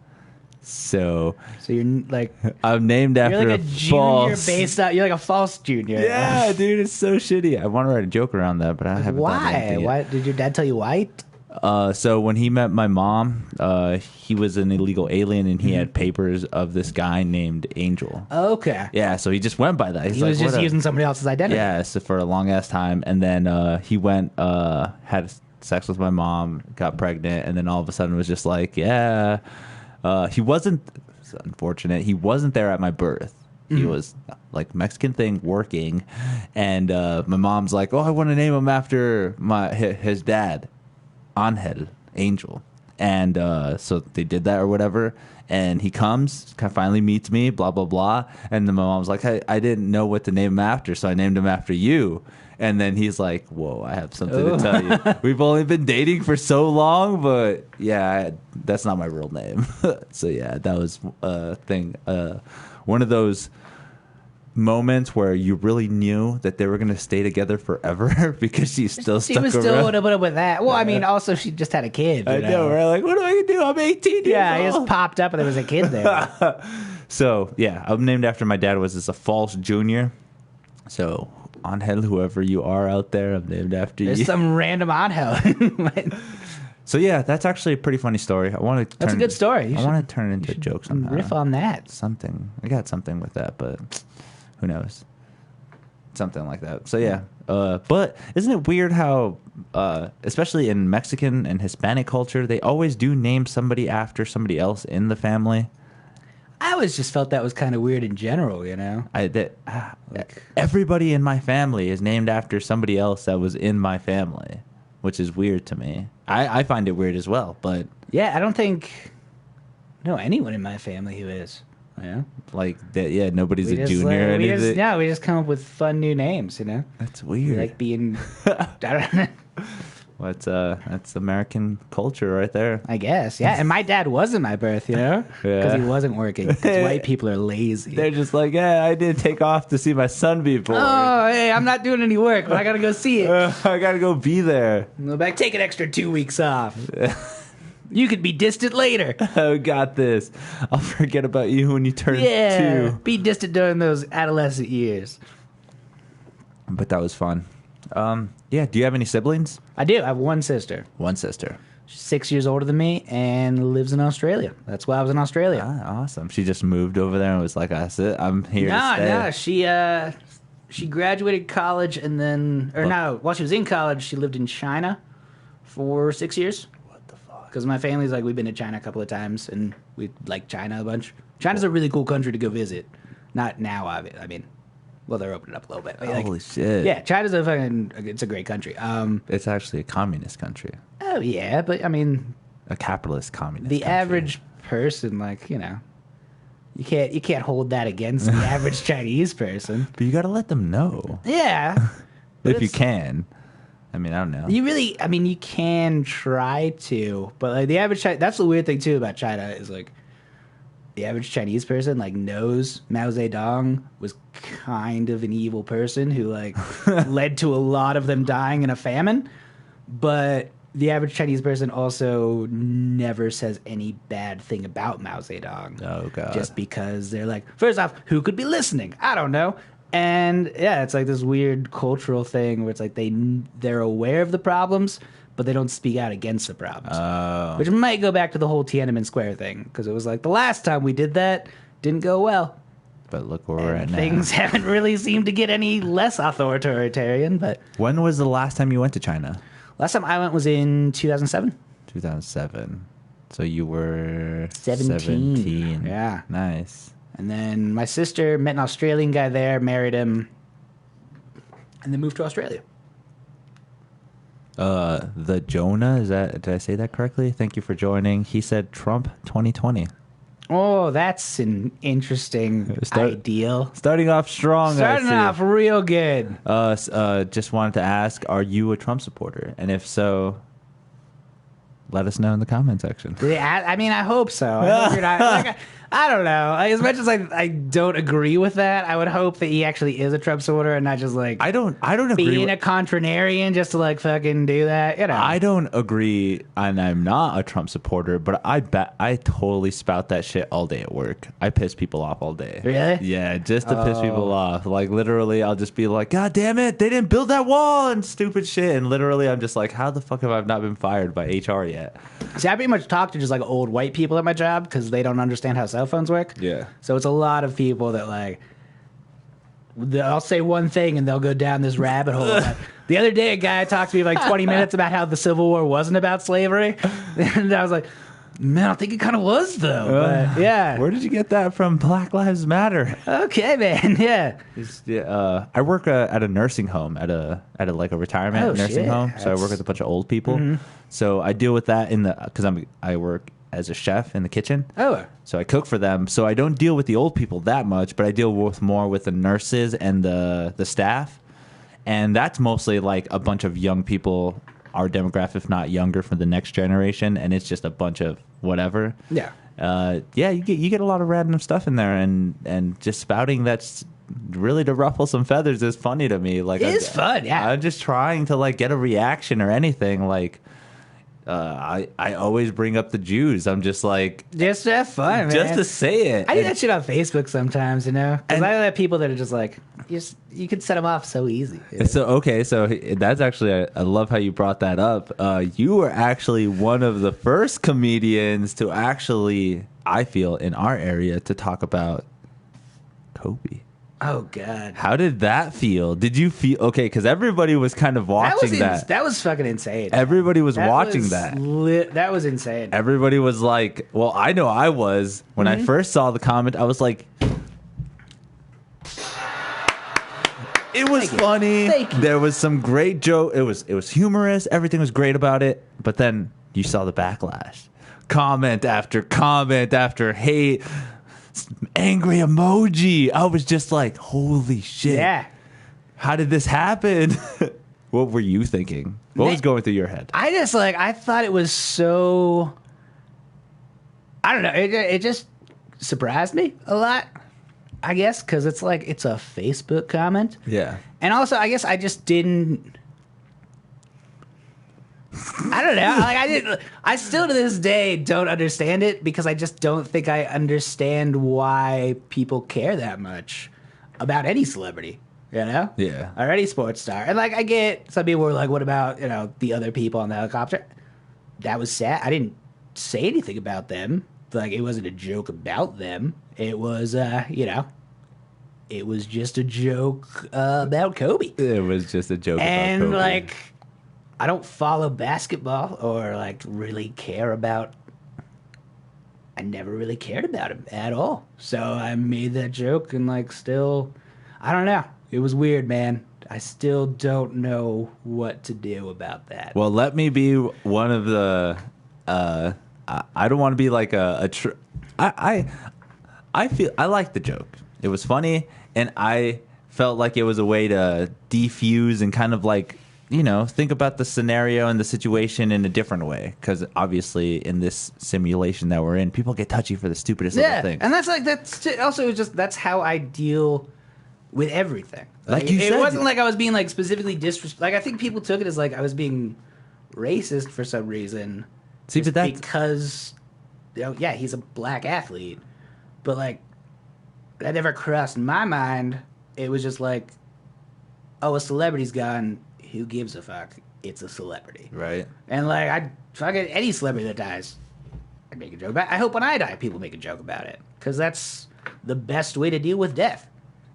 So you're like I'm named after you're like a junior based out. You're like a false junior. Yeah, dude, it's so shitty. I want to write a joke around that, but I haven't. Why? Why did your dad tell you why? So when he met my mom, he was an illegal alien, and he had papers of this guy named Angel. Okay. Yeah, so he just went by that. He was just using somebody else's identity. Yeah, so for a long ass time, and then he went, had sex with my mom, got pregnant, and then all of a sudden was just like, yeah. He wasn't. It's unfortunate. He wasn't there at my birth. He was like Mexican thing working, and my mom's like, "Oh, I want to name him after his dad, Angel, Angel." And so they did that or whatever. And he comes, finally meets me, blah blah blah. And then my mom's like, "Hey, I didn't know what to name him after, so I named him after you." And then he's like, "Whoa, I have something to tell you. We've only been dating for so long, but yeah, that's not my real name." So yeah, that was a thing. One of those moments where you really knew that they were going to stay together forever because she was still would have put up with that. Well, I mean, also she just had a kid. I know. We're like, what am I going to do? I'm 18 years old. Yeah, he just popped up and there was a kid there. So yeah, I'm named after my dad. Was a false junior. So Angel, whoever you are out there, I'm named after you. There's some random Angel. So yeah, that's actually a pretty funny story. That's a good story. I want to turn it into a joke somehow. Riff on that. Something. I got something with that, but who knows? Something like that. So yeah. But isn't it weird how, especially in Mexican and Hispanic culture, they always do name somebody after somebody else in the family? I always just felt that was kind of weird in general, you know? Everybody in my family is named after somebody else that was in my family, which is weird to me. I find it weird as well, but... Yeah, I don't think I know anyone in my family who is. Yeah. Like, that. Yeah, nobody's a junior or anything? We just come up with fun new names, you know? That's weird. We like being... I don't know. That's American culture right there. I guess, yeah. And my dad wasn't my birth, you know, because he wasn't working. Because white people are lazy. They're just like, yeah, I didn't take off to see my son be born. Oh, hey, I'm not doing any work, but I gotta go see it. I gotta go be there. Go back, take an extra 2 weeks off. You could be distant later. Oh, got this. I'll forget about you when you turn 2. Be distant during those adolescent years. But that was fun. Yeah, do you have any siblings? I do. I have one sister. One sister. She's 6 years older than me and lives in Australia. That's why I was in Australia. Ah, awesome. She just moved over there and was like, that's it. I'm here to stay. No. She graduated college and then... while she was in college, she lived in China for 6 years. What the fuck? Because my family's like, we've been to China a couple of times and we like China a bunch. China's a really cool country to go visit. Not now, I mean... Well, they're opening up a little bit. Holy shit. Yeah, China's it's a great country. It's actually a communist country. Oh, yeah, but I mean... A capitalist communist country. The average person, like, you know... You can't hold that against the average Chinese person. But you got to let them know. Yeah. If you can. I mean, I don't know. You can try to, but like the average that's the weird thing too about China is like the average Chinese person like knows Mao Zedong was kind of an evil person who like led to a lot of them dying in a famine, but the average Chinese person also never says any bad thing about Mao Zedong. Oh, God. Just because they're like, first off, who could be listening? I don't know. And yeah, it's like this weird cultural thing where it's like they're aware of the problems, but they don't speak out against the problems. Oh. Which might go back to the whole Tiananmen Square thing, because it was like the last time we did that, didn't go well. But look where we're at now. Things haven't really seemed to get any less authoritarian. But when was the last time you went to China? Last time I went was in 2007. 2007. So you were 17. Yeah. Nice. And then my sister met an Australian guy there, married him, and then moved to Australia. The Jonah, did I say that correctly? Thank you for joining. He said Trump 2020. Oh, that's an interesting ideal. Starting off strong. Starting off real good. Just wanted to ask, are you a Trump supporter? And if so, let us know in the comment section. I hope so. I hope you're not, I don't know. As much as I don't agree with that, I would hope that he actually is a Trump supporter and not just like I don't agree being a contrarian just to like fucking do that. You know, I don't agree, and I'm not a Trump supporter, but I bet I totally spout that shit all day at work. I piss people off all day. Really? Yeah, just to piss people off. Like literally, I'll just be like, God damn it, they didn't build that wall and stupid shit. And literally, I'm just like, how the fuck have I not been fired by HR yet? See, I pretty much talk to just like old white people at my job because they don't understand how cell phones work. Yeah. So it's a lot of people that like, I'll say one thing and they'll go down this rabbit hole. The other day, a guy talked to me for like 20 minutes about how the Civil War wasn't about slavery. And I was like, man, I think it kind of was though. But yeah. Where did you get that from? Black Lives Matter. Okay, man. Yeah. I work at a nursing home at a like a retirement nursing home. So I work with a bunch of old people. Mm-hmm. So I deal with that because I work as a chef in the kitchen. Oh. So I cook for them. So I don't deal with the old people that much, but I deal more with the nurses and the staff. And that's mostly like a bunch of young people, our demographic, if not younger, for the next generation. And it's just a bunch of whatever. Yeah. You get a lot of random stuff in there, and just spouting that's really to ruffle some feathers is funny to me. Like it is fun. Yeah. I'm just trying to like get a reaction or anything. Like I always bring up the Jews. I'm just like just to have fun, man. Just to say it. I do that shit on Facebook sometimes, you know, because I have people that are just like, you can set them off so easy. You know? So that's actually I love how you brought that up. You were actually one of the first comedians to actually, I feel, in our area to talk about Kobe. Oh God! How did that feel? Did you feel okay? Because everybody was kind of watching that. That was fucking insane. Everybody was watching that. That was insane. Everybody was like, "Well, I know I was." When I first saw the comment, I was like, "It was funny. There was some great joke. It was humorous. Everything was great about it." But then you saw the backlash, comment after hate. Angry emoji. I was just like, holy shit. Yeah. How did this happen? What were you thinking? What was going through your head? I thought it was so, I don't know. It just surprised me a lot, I guess, because it's like, it's a Facebook comment. Yeah. And also, I guess I just didn't, I don't know. I still to this day don't understand it because I just don't think I understand why people care that much about any celebrity, you know? Yeah. Or any sports star. And like, I get some people were like, what about, you know, the other people on the helicopter? That was sad. I didn't say anything about them. Like, it wasn't a joke about them. It was, you know, it was just a joke about Kobe. It was just a joke about Kobe. And like, I don't follow basketball or like really care about. I never really cared about him at all. So I made that joke and like still, I don't know. It was weird, man. I still don't know what to do about that. Well, let me be one of the. I don't want to be like I liked the joke. It was funny, and I felt like it was a way to defuse and kind of like, you know, think about the scenario and the situation in a different way. Because obviously, in this simulation that we're in, people get touchy for the stupidest little things. And that's also just that's how I deal with everything. Like you said, it wasn't like I was being like specifically disrespectful. Like I think people took it as like I was being racist for some reason. See, but that's because, you know, yeah, he's a black athlete, but like that never crossed my mind. It was just like, oh, a celebrity's gone. Who gives a fuck? It's a celebrity, right? And like I fucking any celebrity that dies, I make a joke about it. I hope when I die, people make a joke about it because that's the best way to deal with death.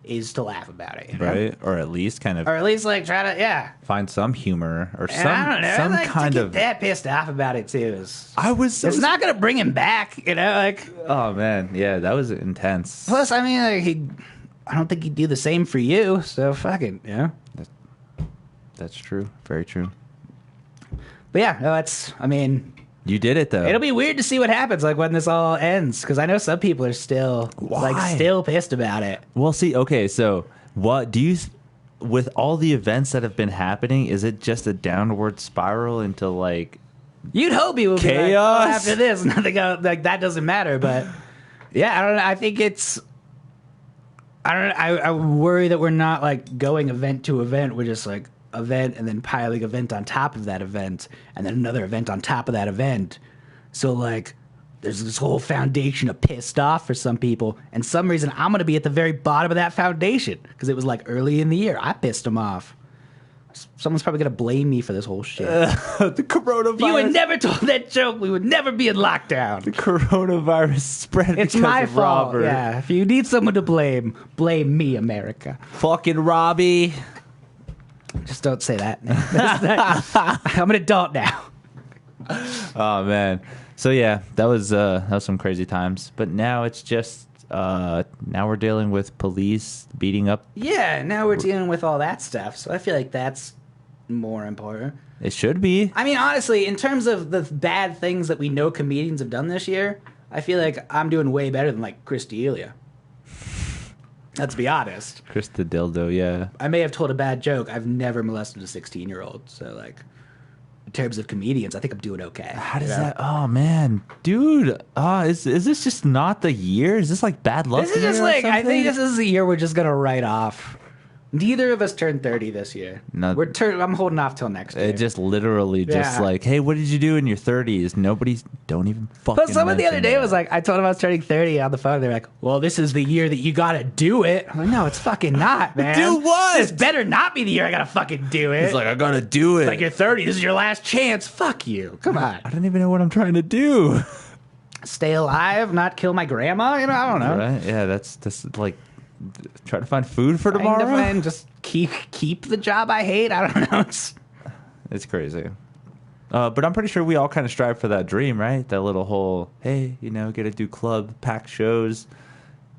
Is to laugh about it, you know? Right? Or at least kind of, or at least like try to, find some humor or and I don't know, some like, kind to get of. that pissed off about it too. It's not gonna bring him back, you know. Like, oh man, yeah, that was intense. plus, I mean, like, I don't think he'd do the same for you. So fucking, you know. That's true. Very true. But yeah, no, I mean. You did it though. It'll be weird to see what happens, like when this all ends, because I know some people are still still pissed about it. Well, see, okay, so what do you, with all the events that have been happening, is it just a downward spiral into like? You'd hope he would be like, chaos? oh, after this, nothing else, like that doesn't matter. But yeah, I don't know. I think it's. I don't know. I worry that we're not like going event to event. We're just like event and then piling event on top of that event and then another event on top of that event. So like there's this whole foundation of pissed off for some people, and some reason I'm going to be at the very bottom of that foundation because it was like early in the year I pissed them off. Someone's probably going to blame me for this whole shit. The coronavirus. If you had never told that joke, we would never be in lockdown. The coronavirus spread it's because my of fault. Robert. Yeah, if you need someone to blame me, America. Fucking Robbie. Just don't say that. I'm an adult now. Oh man. So yeah, that was some crazy times. But now it's just now we're dealing with police beating up. Yeah, now we're dealing with all that stuff. So I feel like that's more important. It should be. I mean, honestly, in terms of the bad things that we know comedians have done this year, I feel like I'm doing way better than like Chris D'Elia. Let's be honest. Chris the dildo, yeah. I may have told a bad joke. I've never molested a 16-year-old. So, like, in terms of comedians, I think I'm doing okay. How does that... Oh, man. Dude, is this just not the year? Is this, like, bad luck? This is just, like... I think this is the year we're just going to write off. Neither of us turned 30 this year. No, I'm holding off till next year. It just literally just like, hey, what did you do in your 30s? Don't even fucking But someone the other day was like, I told him I was turning 30 on the phone. They're like, well, this is the year that you got to do it. I'm like, no, it's fucking not, man. Do what? This better not be the year I got to fucking do it. He's like, I got to do it. It's like, you're 30. This is your last chance. Fuck you. Come on. I don't even know what I'm trying to do. Stay alive, not kill my grama? You know, I don't know. Right? Yeah, that's like... Try to find food for tomorrow. And just keep the job I hate. I don't know. It's crazy. But I'm pretty sure we all kind of strive for that dream, right? That little whole, hey, you know, get to do club, pack shows.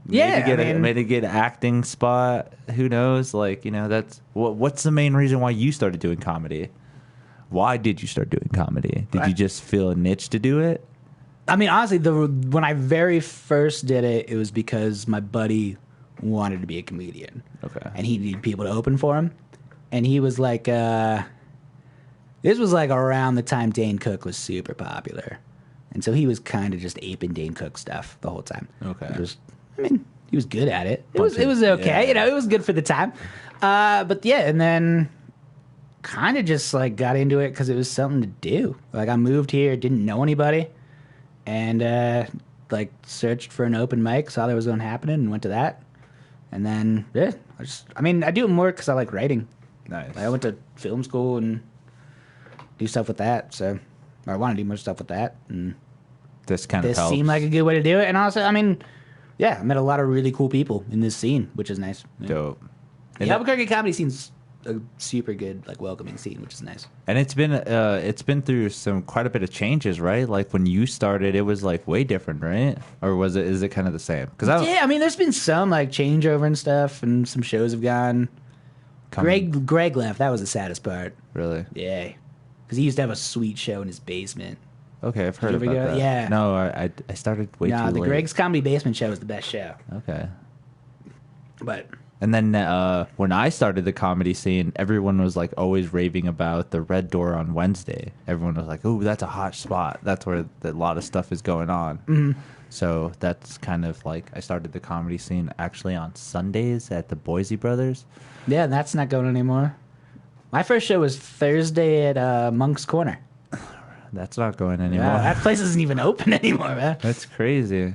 Yeah, maybe get an acting spot. Who knows? Like, you know, that's what's the main reason why you started doing comedy? Why did you start doing comedy? Did you just feel a niche to do it? I mean, honestly, when I very first did it, it was because my buddy wanted to be a comedian. Okay. And he needed people to open for him. And he was like, this was like around the time Dane Cook was super popular. And so he was kind of just aping Dane Cook stuff the whole time. Okay. He was good at it. It was okay. Yeah. You know, it was good for the time. But yeah, and then kind of just like got into it because it was something to do. Like I moved here, didn't know anybody. And like searched for an open mic, saw there was one happening and went to that. And then, yeah, I do it more because I like writing. Nice. I went to film school and do stuff with that. So, or I want to do more stuff with that. And this helps. Seemed like a good way to do it. And also, I mean, yeah, I met a lot of really cool people in this scene, which is nice. Yeah. Dope. The Albuquerque comedy scene's a super good, like, welcoming scene, which is nice. And it's been through quite a bit of changes, right? Like when you started, it was like way different, right? Or is it kind of the same? There's been some like changeover and stuff, and some shows have gone. Greg left. That was the saddest part. Really? Yeah, because he used to have a sweet show in his basement. Okay, I've heard Did you about ever go? that. Yeah. No, I started way too late. The Greg's Comedy Basement show is the best show. Okay. But And then when I started the comedy scene, everyone was like always raving about the Red Door on Wednesday. Everyone was like, "Oh, that's a hot spot. That's where a lot of stuff is going on." Mm-hmm. So that's kind of like I started the comedy scene actually on Sundays at the Boise Brothers. yeah, that's not going anymore. My first show was Thursday at Monk's Corner. That's not going anymore. Yeah, that place isn't even open anymore, man. That's crazy.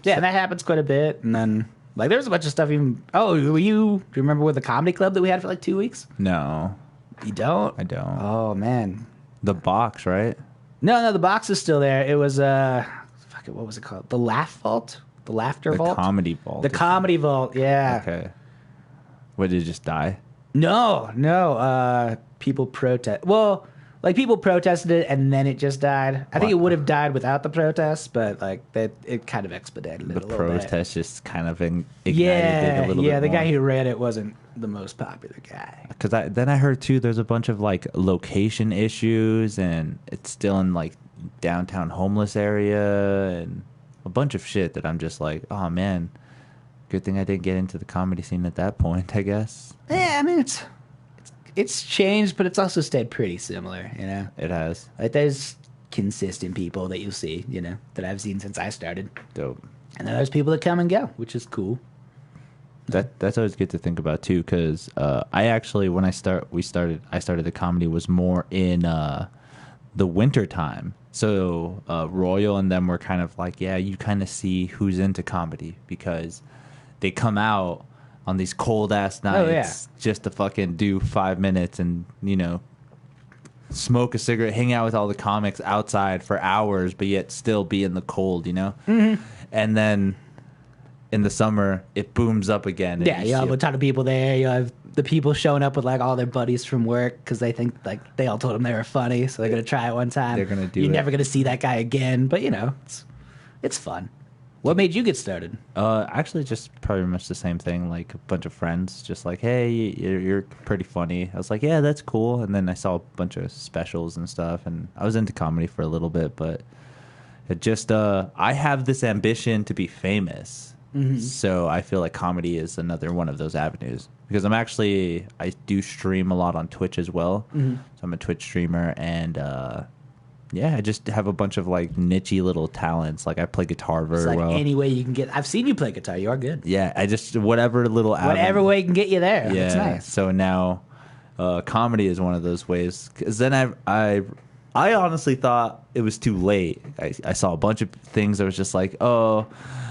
Yeah, and that happens quite a bit. And then, like, there's a bunch of stuff even... Oh, do you remember with the comedy club that we had for, like, 2 weeks? No, You don't? I don't. Oh, man. The box, right? No, the box is still there. It was, fuck it, what was it called? The Laugh Vault? The Laughter The Vault? comedy vault. The Comedy Vault, yeah. Okay. What, did it just die? No. People protest. Well, like people protested it and then it just died. I think it would have died without the protests, but like it kind of expedited it The a little bit. protest just kind of ignited it a little bit. Yeah, the more. guy who ran it wasn't the most popular guy. Because then I heard too, there's a bunch of like location issues, and it's still in like downtown homeless area, and a bunch of shit that I'm just like, oh man, good thing I didn't get into the comedy scene at that point, I guess. Yeah, I mean it's changed, but it's also stayed pretty similar. You know, It has. like there's consistent people that you'll see. You know, that I've seen since I started, Dope. and then there's people that come and go, which is cool. That's always good to think about too, because I actually when I started the comedy was more in the winter time. So Royal and them were kind of like, yeah, you kind of see who's into comedy because they come out on these cold ass nights just to fucking do 5 minutes and, you know, smoke a cigarette, hang out with all the comics outside for hours, but yet still be in the cold, you know? Mm-hmm. And then in the summer, it booms up again. Yeah, you have a ton of people there. You have the people showing up with like all their buddies from work because they think like they all told them they were funny, so they're gonna try it one time. They're gonna do You're it. never gonna see that guy again, but you know, it's fun. What made you get started? Actually, just probably much the same thing. Like a bunch of friends, just like, hey, you're pretty funny. I was like, yeah, that's cool. And then I saw a bunch of specials and stuff, and I was into comedy for a little bit, but it just I have this ambition to be famous. Mm-hmm. So I feel like comedy is another one of those avenues because I do stream a lot on Twitch as well. Mm-hmm. So I'm a Twitch streamer, and I just have a bunch of like nichey little talents. Like I play guitar very well. Any way you can get. I've seen you play guitar. You are good. Yeah, I just whatever way can get you there. Yeah, That's nice. So now, comedy is one of those ways. Because then I honestly thought it was too late. I saw a bunch of things that was just like, oh,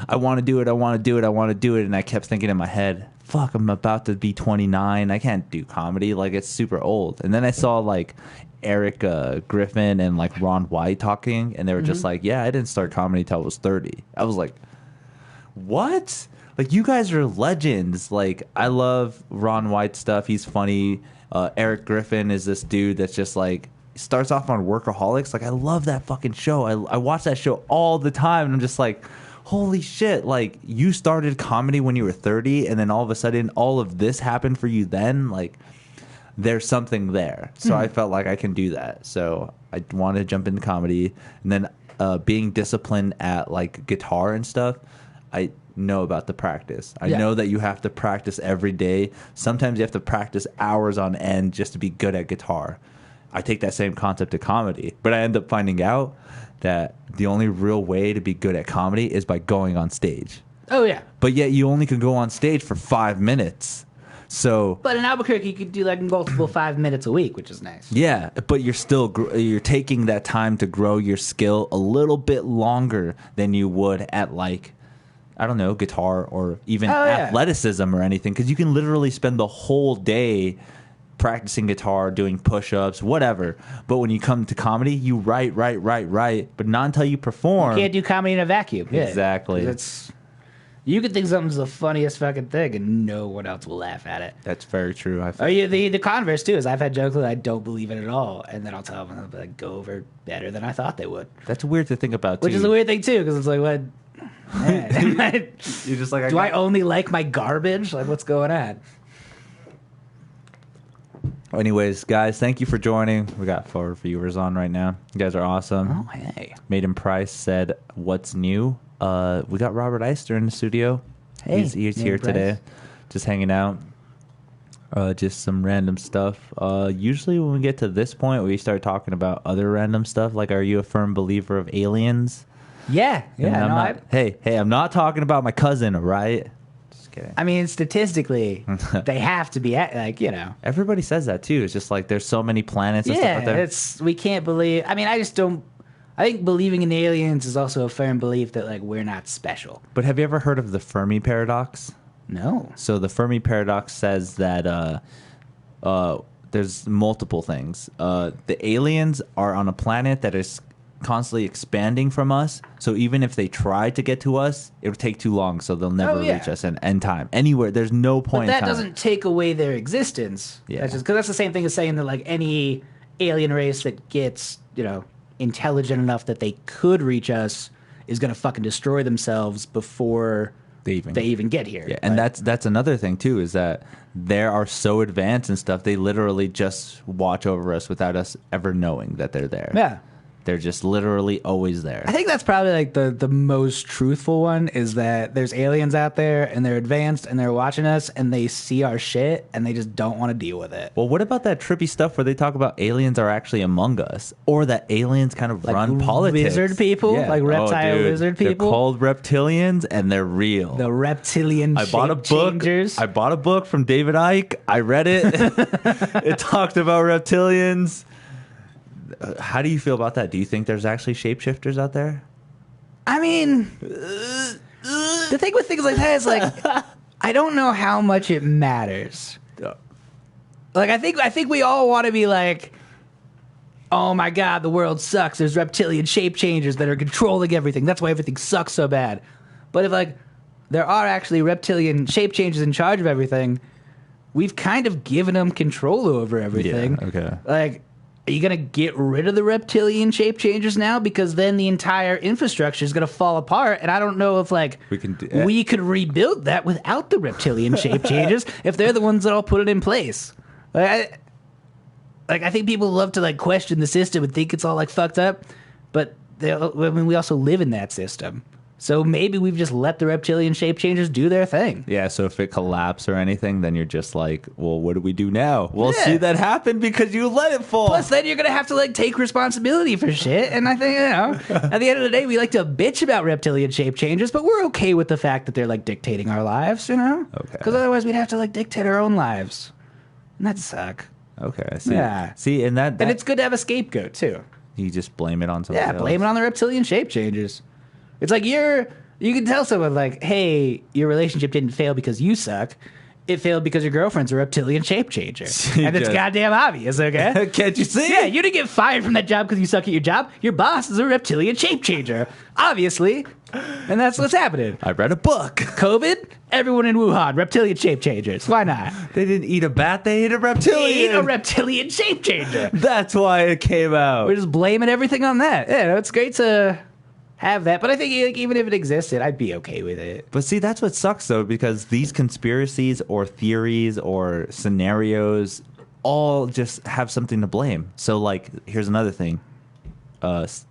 I want to do it, I want to do it, I want to do it, and I kept thinking in my head, fuck, I'm about to be 29. I can't do comedy. Like it's super old. And then I saw like Eric Griffin and like Ron White talking, and they were just like, yeah, I didn't start comedy till I was 30. I was like, what? Like you guys are legends. Like I love Ron White stuff. He's funny. Eric Griffin is this dude that's just like starts off on Workaholics. Like I love that fucking show. I watch that show all the time, and I'm just like, holy shit, like you started comedy when you were 30 and then all of a sudden all of this happened for you then. Like there's something there. So I felt like I can do that. So I wanted to jump into comedy, and then being disciplined at like guitar and stuff, I know about the practice. I know that you have to practice every day. Sometimes you have to practice hours on end just to be good at guitar. I take that same concept to comedy, but I end up finding out that the only real way to be good at comedy is by going on stage. Oh yeah. But yet you only can go on stage for 5 minutes. So, but in Albuquerque, you could do like multiple 5 minutes a week, which is nice. Yeah, but you're still you're taking that time to grow your skill a little bit longer than you would at like, I don't know, guitar or even athleticism or anything, because you can literally spend the whole day practicing guitar, doing push-ups, whatever. But when you come to comedy, you write, but not until you perform. You can't do comedy in a vacuum. Exactly. You could think something's the funniest fucking thing, and no one else will laugh at it. That's very true. The converse too is I've had jokes that I don't believe in at all, and then I'll tell them and they'll like go over better than I thought they would. That's weird to think about, too. Which is a weird thing too, because it's like, what? You're just like, I only like my garbage? Like, what's going on? Anyways, guys, thank you for joining. We got 4 viewers on right now. You guys are awesome. Oh, hey. Maiden Price said, "What's new?" We got Robert Eyster in the studio. Hey, he's here today, just hanging out. Just some random stuff. Usually when we get to this point, we start talking about other random stuff. Like, are you a firm believer of aliens? Yeah. Hey, I'm not talking about my cousin, right? Just kidding. I mean, statistically, they have to be like, you know. Everybody says that too. It's just like there's so many planets and stuff out there. We can't believe. I mean, I just don't. I think believing in aliens is also a firm belief that like we're not special. But have you ever heard of the Fermi paradox? No. So the Fermi paradox says that there's multiple things. The aliens are on a planet that is constantly expanding from us. So even if they try to get to us, it would take too long. So they'll never reach us in end time. Anywhere, there's no point. But that doesn't take away their existence. Yeah. That's just because that's the same thing as saying that like any alien race that gets intelligent enough that they could reach us is going to fucking destroy themselves before they even get here. Yeah, and that's another thing too, is that they are so advanced and stuff. They literally just watch over us without us ever knowing that they're there. Yeah. They're just literally always there. I think that's probably like the most truthful one, is that there's aliens out there and they're advanced and they're watching us and they see our shit and they just don't want to deal with it. Well, what about that trippy stuff where they talk about aliens are actually among us, or that aliens kind of like run politics? Lizard people? Yeah. Like reptile lizard people? They're called reptilians and they're real. The reptilian changers. I bought a book from David Icke. I read it. It talked about reptilians. How do you feel about that? Do you think there's actually shapeshifters out there? I mean, the thing with things like that is like, I don't know how much it matters. Like, I think we all want to be like, oh my god, the world sucks. There's reptilian shape changers that are controlling everything. That's why everything sucks so bad. But if like there are actually reptilian shape changers in charge of everything, we've kind of given them control over everything. Yeah, okay. Like, are you going to get rid of the reptilian shape changers now? Because then the entire infrastructure is going to fall apart. And I don't know if, like, we could rebuild that without the reptilian shape changers if they're the ones that all put it in place. I think people love to, like, question the system and think it's all, like, fucked up. But, we also live in that system. So maybe we've just let the reptilian shape changers do their thing. Yeah, so if it collapses or anything, then you're just like, well, what do we do now? We'll see that happen because you let it fall. Plus, then you're going to have to, like, take responsibility for shit. And I think, at the end of the day, we like to bitch about reptilian shape changers, but we're okay with the fact that they're, like, dictating our lives, Okay. Because otherwise we'd have to, like, dictate our own lives. And that'd suck. Okay, I see. Yeah. See, and that... And it's good to have a scapegoat, too. You just blame it on somebody else. Yeah, blame it on the reptilian shape changers. It's like you can tell someone like, hey, your relationship didn't fail because you suck. It failed because your girlfriend's a reptilian shape changer. And it's goddamn obvious, okay? Can't you see? Yeah, you didn't get fired from that job because you suck at your job. Your boss is a reptilian shape changer. Obviously. And that's what's happening. I read a book. COVID, everyone in Wuhan, reptilian shape changers. Why not? They didn't eat a bat, they ate a reptilian. They ate a reptilian shape changer. That's why it came out. We're just blaming everything on that. Yeah, it's great to have that, but I think like, even if it existed, I'd be okay with it. But see, that's what sucks though, because these conspiracies or theories or scenarios all just have something to blame. So like, here's another thing. This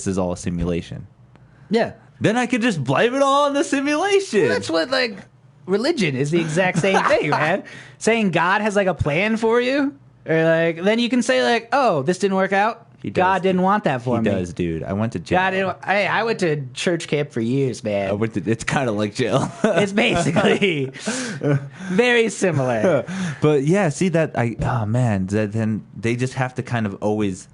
is all a simulation. Yeah. Then I could just blame it all on the simulation. Well, that's what like religion is, the exact same thing, man. Saying God has like a plan for you, or like then you can say like, oh, this didn't work out. God didn't want that for me. He does, dude. I went to jail. I went to church camp for years, man. It's kind of like jail. It's basically very similar. But yeah, see that then they just have to kind of always.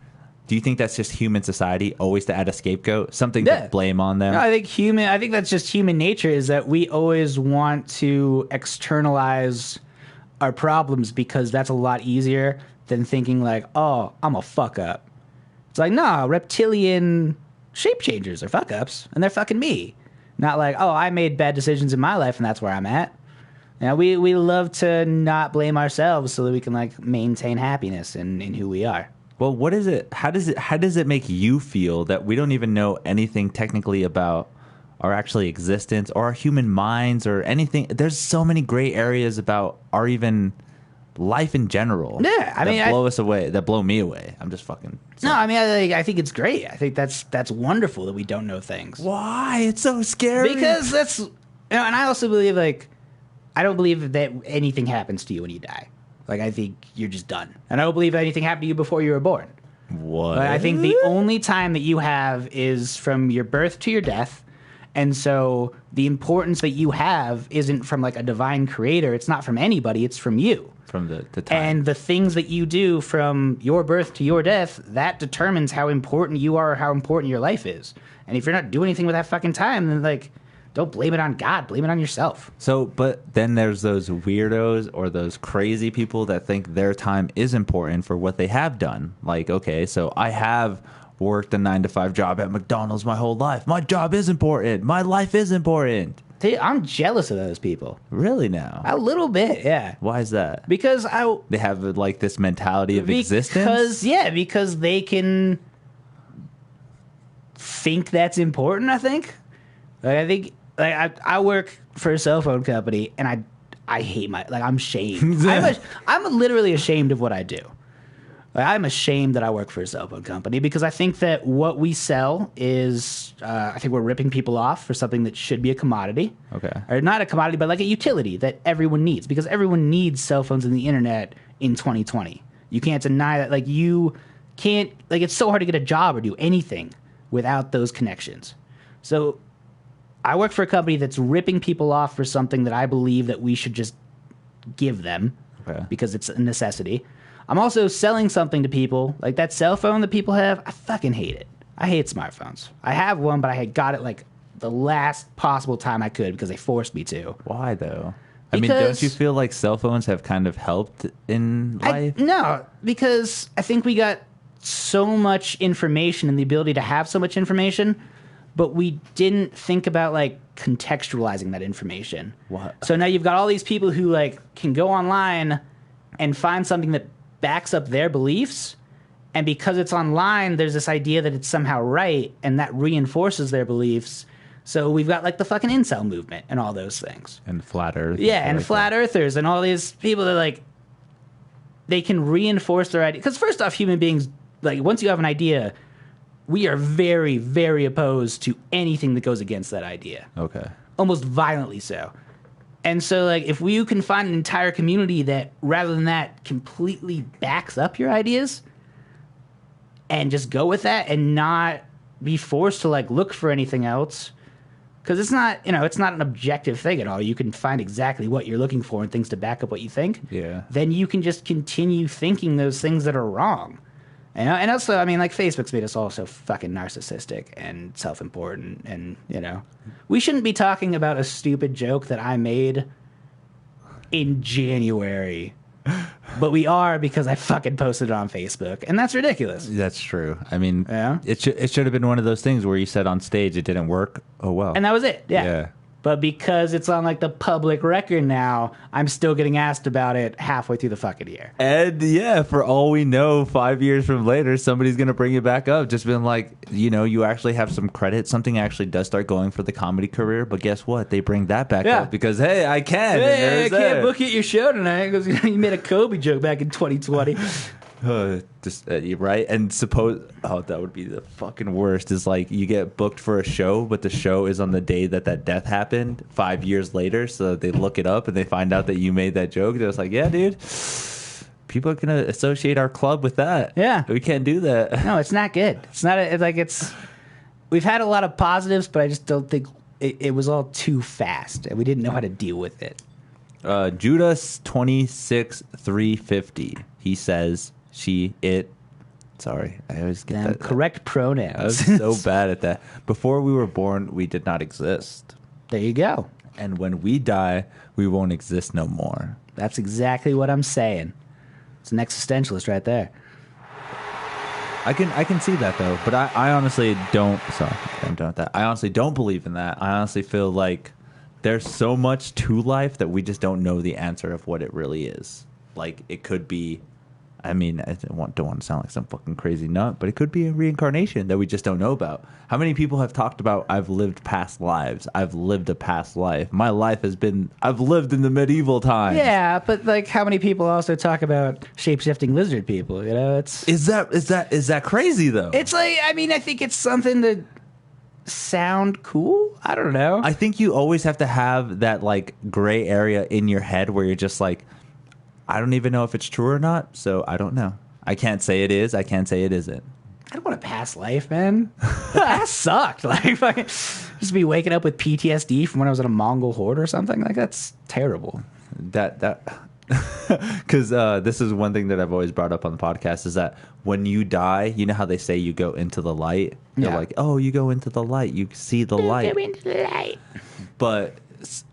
Do you think that's just human society, always to add a scapegoat, something to blame on them? No, I think that's just human nature, is that we always want to externalize our problems because that's a lot easier than thinking like, oh, I'm a fuck up. It's like, no, reptilian shape changers are fuck ups, and they're fucking me. Not like, oh, I made bad decisions in my life, and that's where I'm at. Now, we love to not blame ourselves so that we can like maintain happiness in who we are. Well, what is it? How does it make you feel that we don't even know anything technically about our actually existence or our human minds or anything? There's so many gray areas about our even life in general. Yeah, I mean, that blow me away. I'm just fucking. No, I mean, I think it's great. I think that's wonderful that we don't know things. Why? It's so scary. Because that's, and I also believe, like, I don't believe that anything happens to you when you die. Like, I think you're just done. And I don't believe anything happened to you before you were born. What? But I think the only time that you have is from your birth to your death. And so the importance that you have isn't from, like, a divine creator. It's not from anybody. It's from you. From the time. And the things that you do from your birth to your death, that determines how important you are or how important your life is. And if you're not doing anything with that fucking time, then, like, don't blame it on God. Blame it on yourself. So, but then there's those weirdos or those crazy people that think their time is important for what they have done. Like, okay, so I have worked a 9-to-5 job at McDonald's my whole life. My job is important. My life is important. I'm jealous of those people. Really now? A little bit, yeah. Why is that? Because they have like this mentality of existence? Because they can think that's important, I think. Like, I work for a cell phone company, and I hate I'm shamed. I'm literally ashamed of what I do. Like, I'm ashamed that I work for a cell phone company because I think that what we sell is, I think we're ripping people off for something that should be a commodity. Okay. Or not a commodity, but like a utility that everyone needs, because everyone needs cell phones and the internet in 2020. You can't deny that. Like, you can't, like, it's so hard to get a job or do anything without those connections. So I work for a company that's ripping people off for something that I believe that we should just give them because it's a necessity. I'm also selling something to people, like that cell phone that people have. I fucking hate it. I hate smartphones. I have one, but I had got it like the last possible time I could because they forced me to. Why though? I mean, don't you feel like cell phones have kind of helped in life? No, because I think we got so much information and the ability to have so much information, but we didn't think about, like, contextualizing that information. What? So now you've got all these people who, like, can go online and find something that backs up their beliefs, and because it's online, there's this idea that it's somehow right, and that reinforces their beliefs. So we've got, like, the fucking incel movement and all those things. And flat earth. Yeah, and flat earthers and all these people that, like, they can reinforce their idea. Because first off, human beings, like, once you have an idea, we are very, very opposed to anything that goes against that idea. Okay. Almost violently so. And so, like, if you can find an entire community that, rather than that, completely backs up your ideas and just go with that and not be forced to, like, look for anything else, because it's not, it's not an objective thing at all. You can find exactly what you're looking for and things to back up what you think. Yeah. Then you can just continue thinking those things that are wrong. And also, I mean, like, Facebook's made us all so fucking narcissistic and self-important, and, we shouldn't be talking about a stupid joke that I made in January, but we are because I fucking posted it on Facebook, and that's ridiculous. That's true. I mean, yeah. It should have been one of those things where you said on stage it didn't work. Oh, well. And that was it, yeah. Yeah. But because it's on, like, the public record now, I'm still getting asked about it halfway through the fucking year. And, yeah, for all we know, 5 years from later, somebody's going to bring it back up. Just been like, you actually have some credit. Something actually does start going for the comedy career. But guess what? They bring that back up because, hey, I can. Hey, I can't book you at your show tonight because you made a Kobe joke back in 2020. Right? And that would be the fucking worst, is like you get booked for a show, but the show is on the day that death happened 5 years later, so they look it up and they find out that you made that joke. They're just like, yeah, dude, people are gonna associate our club with that. Yeah, we can't do that. No, it's not good. It's not we've had a lot of positives, but I just don't think it was all too fast and we didn't know how to deal with it. Judas 26350, he says, she, it. Sorry, I always get that. Correct pronouns. I was so bad at that. Before we were born, we did not exist. There you go. And when we die, we won't exist no more. That's exactly what I'm saying. It's an existentialist right there. I can see that though, but I honestly don't. Sorry, I'm done with that. I honestly don't believe in that. I honestly feel like there's so much to life that we just don't know the answer of what it really is. Like, it could be I mean, I don't want to sound like some fucking crazy nut, but it could be a reincarnation that we just don't know about. How many people have talked about, I've lived past lives. I've lived a past life. My life has been, I've lived in the medieval times. Yeah, but like how many people also talk about shape-shifting lizard people, you know? Is that crazy though? It's like, I mean, I think it's something that sound cool. I don't know. I think you always have to have that like gray area in your head where you're just like, I don't even know if it's true or not, so I don't know. I can't say it is. I can't say it isn't. I don't want a past life, man. The past sucked. Like, fucking, just be waking up with PTSD from when I was in a Mongol horde or something. Like, that's terrible. Because this is one thing that I've always brought up on the podcast is that when you die, you know how they say you go into the light? They're like, oh, you go into the light. You see the light. Go into the light. But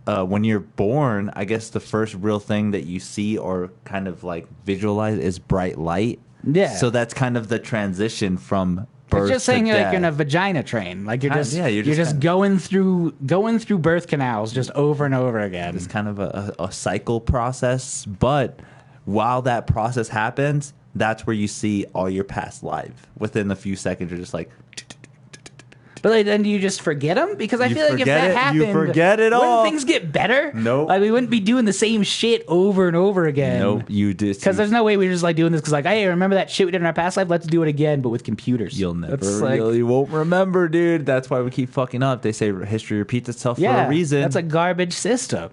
when you're born, I guess the first real thing that you see or kind of like visualize is bright light. Yeah. So that's kind of the transition from birth It's just saying to like death. you're in a vagina train. Like you're just you're just kind of going through birth canals just over and over again. It's kind of a cycle process. But while that process happens, that's where you see all your past life. Within a few seconds, you're just like... But like, then do you just forget them? Because I feel like if that happened, you forget it all. Wouldn't things get better? Nope. Like we wouldn't be doing the same shit over and over again. Nope. You just because there's no way we're just like doing this because like, hey, remember that shit we did in our past life? Let's do it again, but with computers. You'll never, you won't remember, dude. That's why we keep fucking up. They say history repeats itself for a reason. That's a garbage system.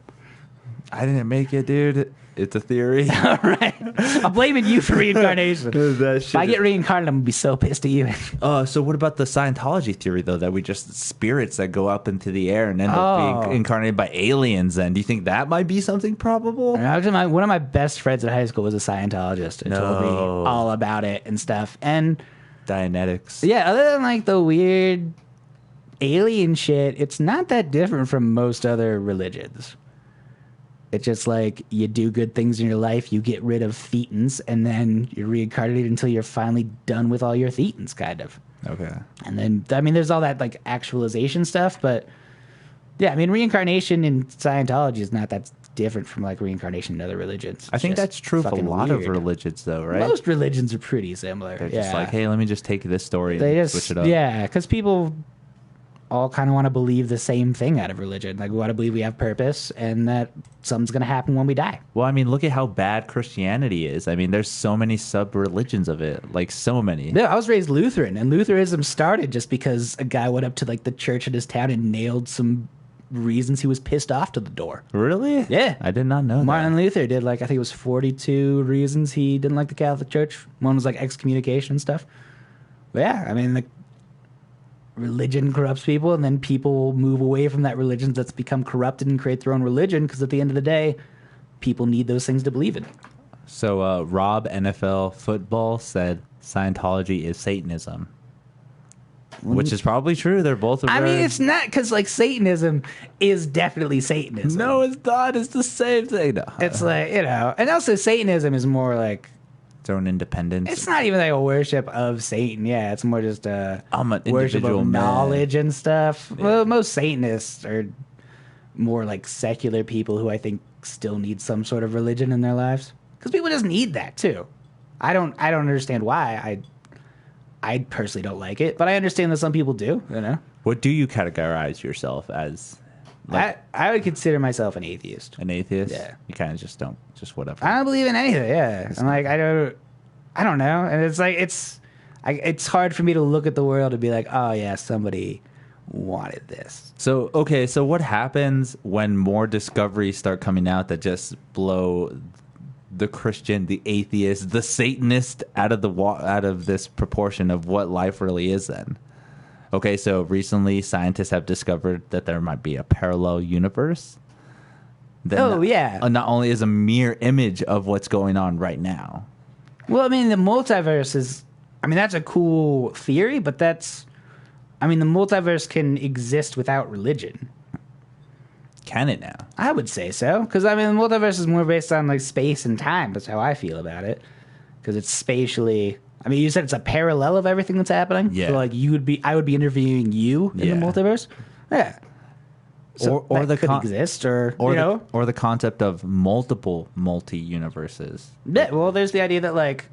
I didn't make it, dude. It's a theory. All right. I'm blaming you for reincarnation. If I get reincarnated, I'm going to be so pissed at you. So what about the Scientology theory, though, that we just spirits that go up into the air and end up being incarnated by aliens then? Do you think that might be something probable? Actually, one of my best friends in high school was a Scientologist and told me all about it and stuff. And Dianetics. Yeah, other than like the weird alien shit, it's not that different from most other religions. It's just like you do good things in your life, you get rid of thetans, and then you're reincarnated until you're finally done with all your thetans, kind of. Okay. And then, I mean, there's all that like actualization stuff, but yeah, I mean, reincarnation in Scientology is not that different from like reincarnation in other religions. I think that's true for a lot of religions, though, right? Most religions are pretty similar. They're just like, hey, let me just take this story and switch it up. Yeah, because people all kind of want to believe the same thing out of religion. Like, we want to believe we have purpose and that something's going to happen when we die. Well, I mean, look at how bad Christianity is. I mean, there's so many sub-religions of it. Like, so many. Yeah, I was raised Lutheran, and Lutheranism started just because a guy went up to, like, the church in his town and nailed some reasons he was pissed off to the door. Really? Yeah. I did not know Martin that. Luther did, like, I think it was 42 reasons he didn't like the Catholic Church. One was, like, excommunication and stuff. But, yeah, I mean, the religion corrupts people, and then people move away from that religion that's become corrupted and create their own religion, because at the end of the day, people need those things to believe in. So Rob NFL Football said Scientology is Satanism, which is probably true. They're both I mean, it's not, because like Satanism is definitely Satanism. No, it's not. It's the same thing. It's like, you know, and also Satanism is more like its own independence. It's not even like a worship of Satan. Yeah, it's more just a I'm an worship individual of man. knowledge and stuff. Yeah. Well, most Satanists are more like secular people who I think still need some sort of religion in their lives, because people just need that too. I don't understand why. I personally don't like it, but I understand that some people do. You know, What do you categorize yourself as? Like, I would consider myself an atheist. an atheist? Yeah. You kind of just don't, just whatever. I don't believe in anything. Yeah, I'm like I don't know, and it's like it's hard for me to look at the world and be like, oh yeah, somebody wanted this. So, okay, so what happens when more discoveries start coming out that just blow the Christian, the atheist, the Satanist out of this proportion of what life really is then? Okay, so recently scientists have discovered that there might be a parallel universe. That not only is a mirror image of what's going on right now. Well, I mean, the multiverse is, I mean, that's a cool theory, but the multiverse can exist without religion. Can it now? I would say so, because I mean, the multiverse is more based on like space and time. That's how I feel about it, because it's spatially. I mean, you said it's a parallel of everything that's happening. Yeah. So like I would be interviewing you in the multiverse. Yeah. So or that the could exist, or the concept of multiple multi-universes. Yeah, well, there's the idea that like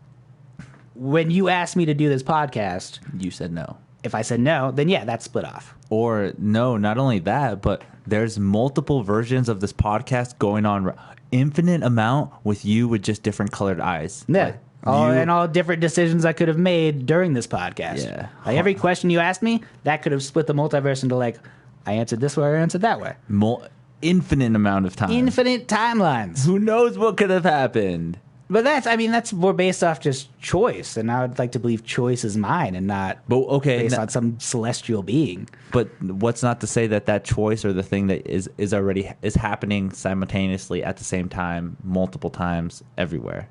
when you asked me to do this podcast, You said no. if I said no, then yeah, that's split off. Or no, not only that, but there's multiple versions of this podcast going on, infinite amount with you with just different colored eyes. Yeah. Like, all different decisions I could have made during this podcast. Yeah. Like every question you asked me, that could have split the multiverse into like, I answered this way, I answered that way. Infinite amount of time. Infinite timelines. Who knows what could have happened? But that's more based off just choice, and I would like to believe choice is mine and not based on some celestial being. But what's not to say that choice or the thing that is already happening simultaneously at the same time, multiple times, everywhere,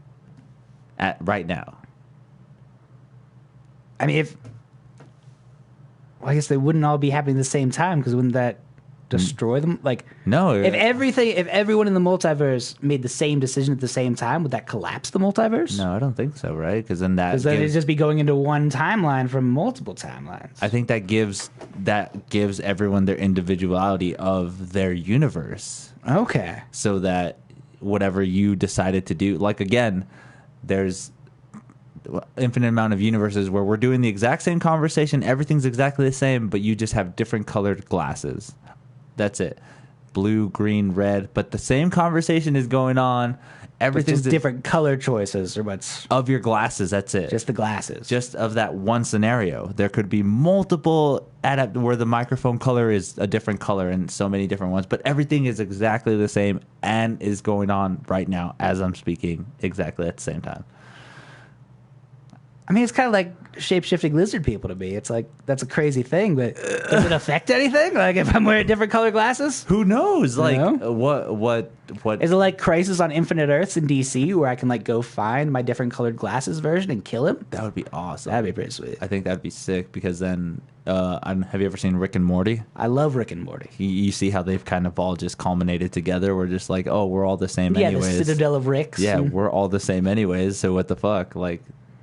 at right now. I mean, I guess they wouldn't all be happening at the same time, because wouldn't that destroy them? Like, no. If everyone in the multiverse made the same decision at the same time, would that collapse the multiverse? No, I don't think so, right? Because then it'd just be going into one timeline from multiple timelines. I think that gives everyone their individuality of their universe. Okay. So that whatever you decided to do, like again, there's infinite amount of universes where we're doing the exact same conversation, everything's exactly the same, but you just have different colored glasses. That's it. Blue, green, red, but the same conversation is going on. Everything's just different color choices, or what's of your glasses. That's it. Just the glasses. Just of that one scenario. There could be multiple where the microphone color is a different color and so many different ones, but everything is exactly the same and is going on right now as I'm speaking exactly at the same time. I mean, it's kind of like shape-shifting lizard people to me. It's like, that's a crazy thing, but does it affect anything? Like, if I'm wearing different color glasses? Who knows? Like, what? Is it like Crisis on Infinite Earths in DC, where I can, like, go find my different colored glasses version and kill him? That would be awesome. That'd be pretty sweet. I think that'd be sick, because then, have you ever seen Rick and Morty? I love Rick and Morty. You see how they've kind of all just culminated together? We're just like, oh, we're all the same anyways. The Citadel of Ricks. Yeah, we're all the same anyways, so what the fuck? Like,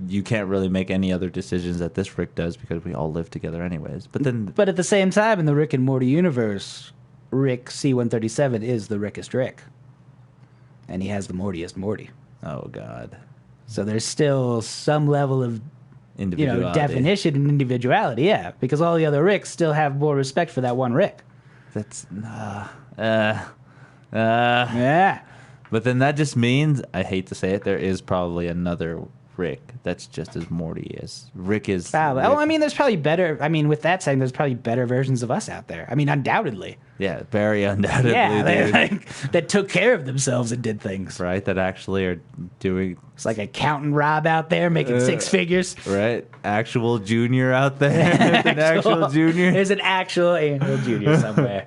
you can't really make any other decisions that this Rick does, because we all live together anyways. But at the same time, in the Rick and Morty universe, Rick C-137 is the Rickest Rick. And he has the Mortiest Morty. Oh, God. So there's still some level of individuality. Definition and individuality, yeah. Because all the other Ricks still have more respect for that one Rick. That's... Yeah. But then that just means, I hate to say it, there is probably another Rick that's just as Morty as Rick is. Probably. Rick. Oh, I mean, there's probably better. I mean, with that saying, there's probably better versions of us out there. I mean, undoubtedly. Yeah, very undoubtedly. Yeah, that took care of themselves and did things. Right, that actually are doing. It's like accountant Rob out there making six figures. Right, actual junior out there. An actual junior. There's an actual Angel Junior somewhere.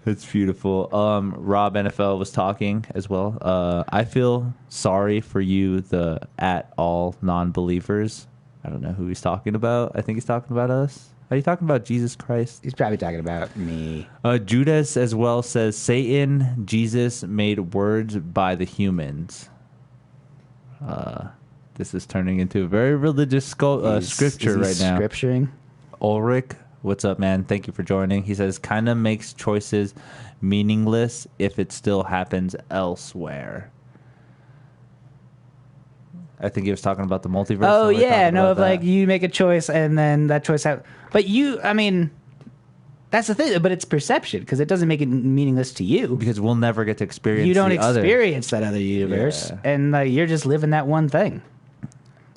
It's beautiful. Rob NFL was talking as well. I feel sorry for you, the at all non-believers. I don't know who he's talking about. I think he's talking about us. Are you talking about Jesus Christ? He's probably talking about me. Judas as well says, Satan, Jesus made words by the humans. This is turning into a very religious scripture right now. Scripturing? Ulrich. What's up, man? Thank you for joining. He says, kind of makes choices meaningless if it still happens elsewhere. I think he was talking about the multiverse. Oh, yeah. No, if, like, you make a choice and then that choice... But you, I mean... That's the thing, but it's perception, because it doesn't make it meaningless to you. Because we'll never get to experience You don't experience that other universe, and you're just living that one thing.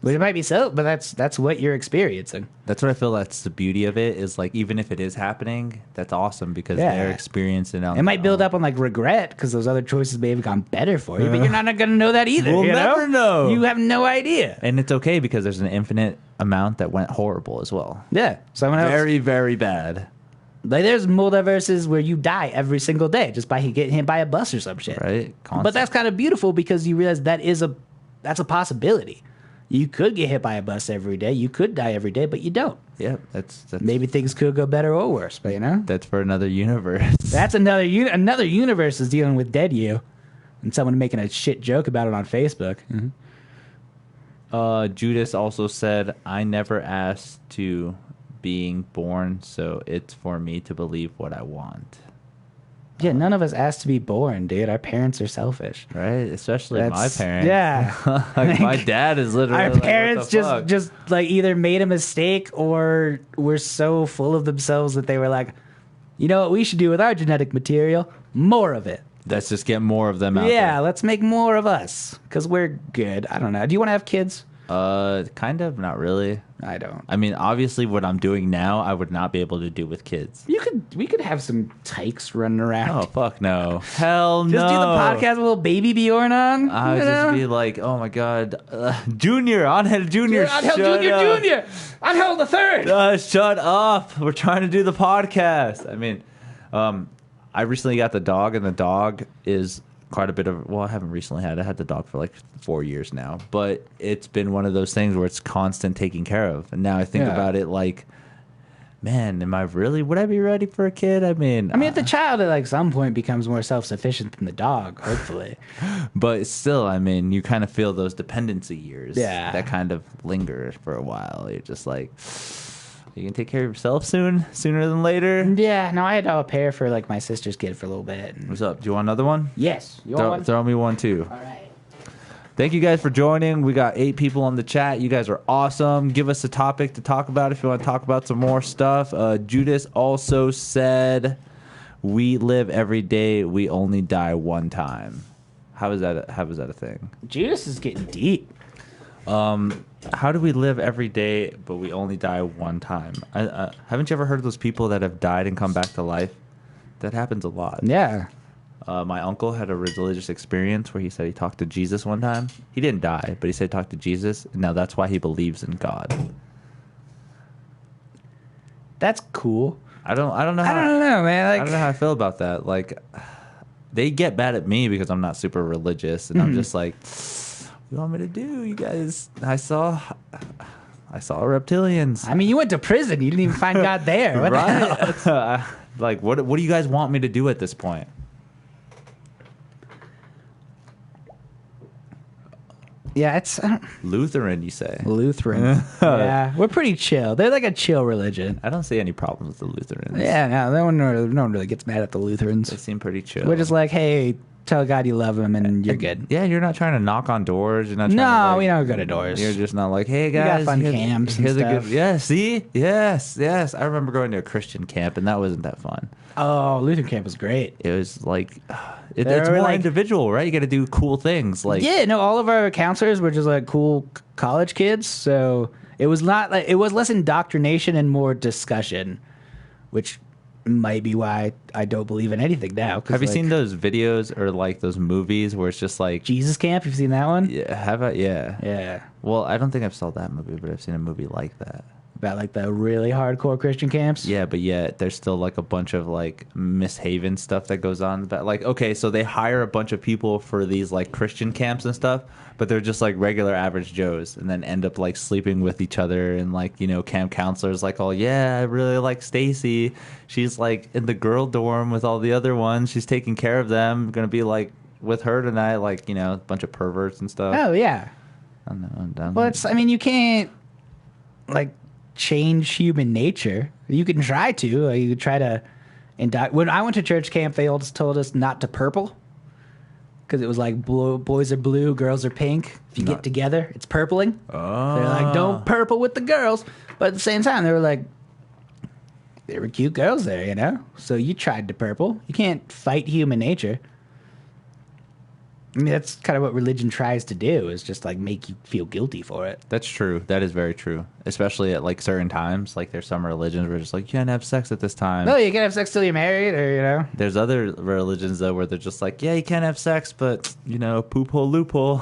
Which it might be so, but that's what you're experiencing. That's what I feel. That's the beauty of it. Is like, even if it is happening, that's awesome, because they're experiencing it. It might build up on like regret, because those other choices may have gone better for you, but you're not going to know that either. We'll never know. You have no idea, and it's okay, because there's an infinite amount that went horrible as well. Yeah, someone else very, very bad. Like, there's multiverses where you die every single day just by getting hit by a bus or some shit. Right. Constant. But that's kind of beautiful, because you realize that's a possibility. You could get hit by a bus every day. You could die every day, but you don't. Yeah, that's maybe things could go better or worse, but that's for another universe. That's another universe is dealing with dead you, and someone making a shit joke about it on Facebook. Mm-hmm. Judas also said, "I never asked to being born, so it's for me to believe what I want." Yeah, none of us asked to be born, dude. Our parents are selfish. Right? Especially my parents. Yeah. Like, my dad is literally Our like, parents what the fuck? just like either made a mistake or were so full of themselves that they were like, you know what we should do with our genetic material? More of it. Let's just get more of them out Yeah, there. let's make more of us because we're good. I don't know. Do you want to have kids? Kind of, not really. I don't. I mean, obviously, what I'm doing now, I would not be able to do with kids. We could have some tykes running around. Oh, fuck no. Hell no. Just do the podcast with little baby Bjorn on. I would just be like, oh my god, Junior, Angel Junior, Angel Junior, Angel the third. Shut up. We're trying to do the podcast. I mean, I recently got the dog, and the dog is quite a bit of, well, I haven't recently had the dog for like 4 years now, but it's been one of those things where it's constant taking care of. And now I think about it like, man, would I be ready for a kid? I mean, if the child at like some point becomes more self-sufficient than the dog, hopefully. But still, I mean, you kind of feel those dependency years that kind of linger for a while. You're just like, you can take care of yourself sooner than later. Yeah, no, I had a pair for like my sister's kid for a little bit. What's up? Do you want another one? Yes. You want one? Throw me one too. All right. Thank you guys for joining. We got 8 people on the chat. You guys are awesome. Give us a topic to talk about if you want to talk about some more stuff. Judas also said, "We live every day. We only die one time." How is that a thing? Judas is getting deep. How do we live every day, but we only die one time? Haven't you ever heard of those people that have died and come back to life? That happens a lot. Yeah. My uncle had a religious experience where he said he talked to Jesus one time. He didn't die, but he said he talked to Jesus. And now that's why he believes in God. That's cool. I don't know. I don't know, man. Like, I don't know how I feel about that. Like, they get mad at me because I'm not super religious, and I'm just like, what do you want me to do, you guys? I saw reptilians. I mean, you went to prison. You didn't even find God there. What the hell? Like, what do you guys want me to do at this point? Yeah, it's Lutheran, you say? Lutheran. Yeah, we're pretty chill. They're like a chill religion. I don't see any problems with the Lutherans. Yeah, no one really gets mad at the Lutherans. They seem pretty chill. We're just like, hey, tell God you love him and you're good. Yeah, you're not trying to knock on doors. You're not. Trying to, we don't go to doors. You're just not like, hey guys, we got fun camps and stuff. Yeah, see, yes. I remember going to a Christian camp, and that wasn't that fun. Oh, Lutheran camp was great. It was like, it's more individual, right? You got to do cool things. Like, yeah, no, all of our counselors were just like cool college kids, so it was not like, it was less indoctrination and more discussion, which might be why I don't believe in anything now. Have you seen those videos or like those movies where it's just like Jesus Camp? You've seen that one? Yeah, have I? Yeah. Yeah. Well, I don't think I've saw that movie, but I've seen a movie like that. About like the really hardcore Christian camps? Yeah, but yet there's still like a bunch of like mishaven stuff that goes on. But like, okay, so they hire a bunch of people for these like Christian camps and stuff, but they're just like regular average Joes, and then end up like sleeping with each other. And like, camp counselors like, oh yeah, I really like Stacy. She's like in the girl dorm with all the other ones. She's taking care of them. Gonna be like with her tonight. Like, a bunch of perverts and stuff. Oh yeah. I don't know. Well, you can't like change human nature. You can try to. You could try to. When I went to church camp, they always told us not to purple because it was like boys are blue, girls are pink. If you get together, it's purpling. Oh. They're like, don't purple with the girls. But at the same time, they were like, there were cute girls there, So you tried to purple. You can't fight human nature. I mean, that's kind of what religion tries to do, is just like make you feel guilty for it. That's true. That is very true. Especially at like certain times. Like there's some religions where it's just like, you can't have sex at this time. No, you can't have sex till you're married, or There's other religions though where they're just like, yeah, you can't have sex, but poop hole loophole.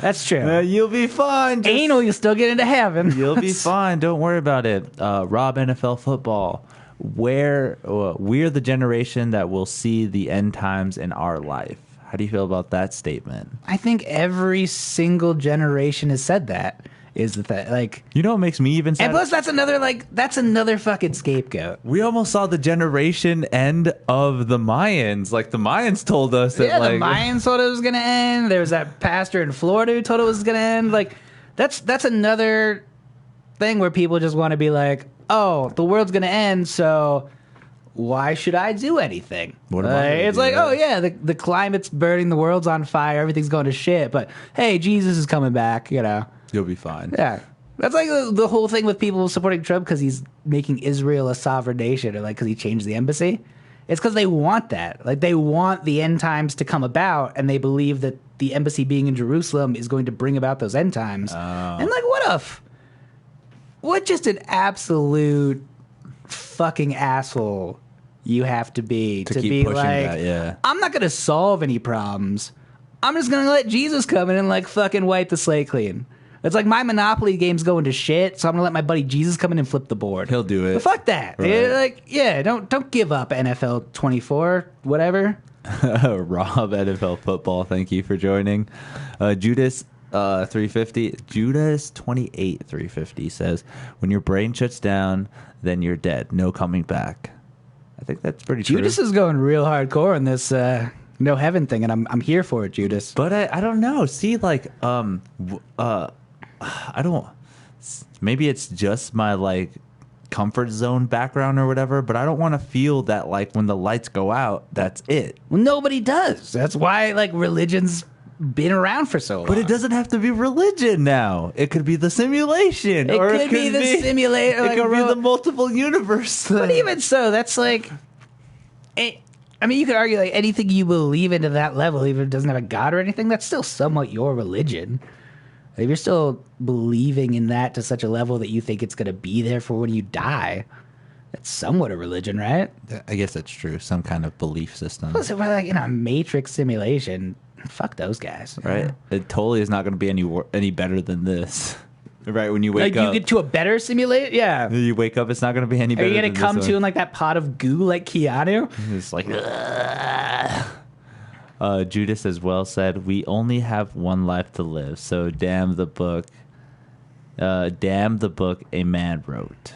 That's true. You'll be fine. Anal, you'll still get into heaven. You'll be fine. Don't worry about it. Rob NFL football. We're the generation that will see the end times in our life. How do you feel about that statement? I think every single generation has said that. Is that like, what makes me even sad? And plus, that's another fucking scapegoat. We almost saw the generation end of the Mayans. Like the Mayans told us that. Yeah, the Mayans thought it was gonna end. There was that pastor in Florida who told it was gonna end. Like, that's another thing where people just want to be like, oh, the world's gonna end, so why should I do anything? What am I gonna it's do, like, right? oh yeah, the climate's burning, the world's on fire, everything's going to shit. But hey, Jesus is coming back. You'll be fine. Yeah. That's like the whole thing with people supporting Trump because he's making Israel a sovereign nation, or like because he changed the embassy. It's because they want that. Like they want the end times to come about, and they believe that the embassy being in Jerusalem is going to bring about those end times. And like, what just an absolute fucking asshole you have to be to keep be pushing like, that, yeah. I'm not going to solve any problems. I'm just going to let Jesus come in and like fucking wipe the slate clean. It's like my Monopoly game's going to shit, so I'm gonna let my buddy Jesus come in and flip the board. He'll do it. But fuck that. Right. Don't give up NFL 24, whatever. Rob NFL football, thank you for joining. Judas 350, Judas 28 350 says, when your brain shuts down, then you're dead. No coming back. I think that's pretty true. Judas is going real hardcore on this no heaven thing, and I'm here for it, Judas. But I don't know. See, like, I don't. Maybe it's just my like comfort zone background or whatever. But I don't want to feel that like when the lights go out, that's it. Well, nobody does. That's why like religion's been around for so long. But it doesn't have to be religion now. It could be the simulation. It could be the simulator. It could be the multiple universe. But even so, that's like. I mean, you could argue like anything you believe in to that level, even if it doesn't have a god or anything, that's still somewhat your religion. If you're still believing in that to such a level that you think it's going to be there for when you die, that's somewhat a religion, right? I guess that's true. Some kind of belief system. Plus, if we're like in a Matrix simulation, fuck those guys. Right? It totally is not going to be any better than this. Right, when you wake up. You get to a better simulation? Yeah. You wake up, it's not going to be any better. Are you going to come to in like that pot of goo like Keanu? It's like, Judas as well said, we only have one life to live, so damn the book a man wrote.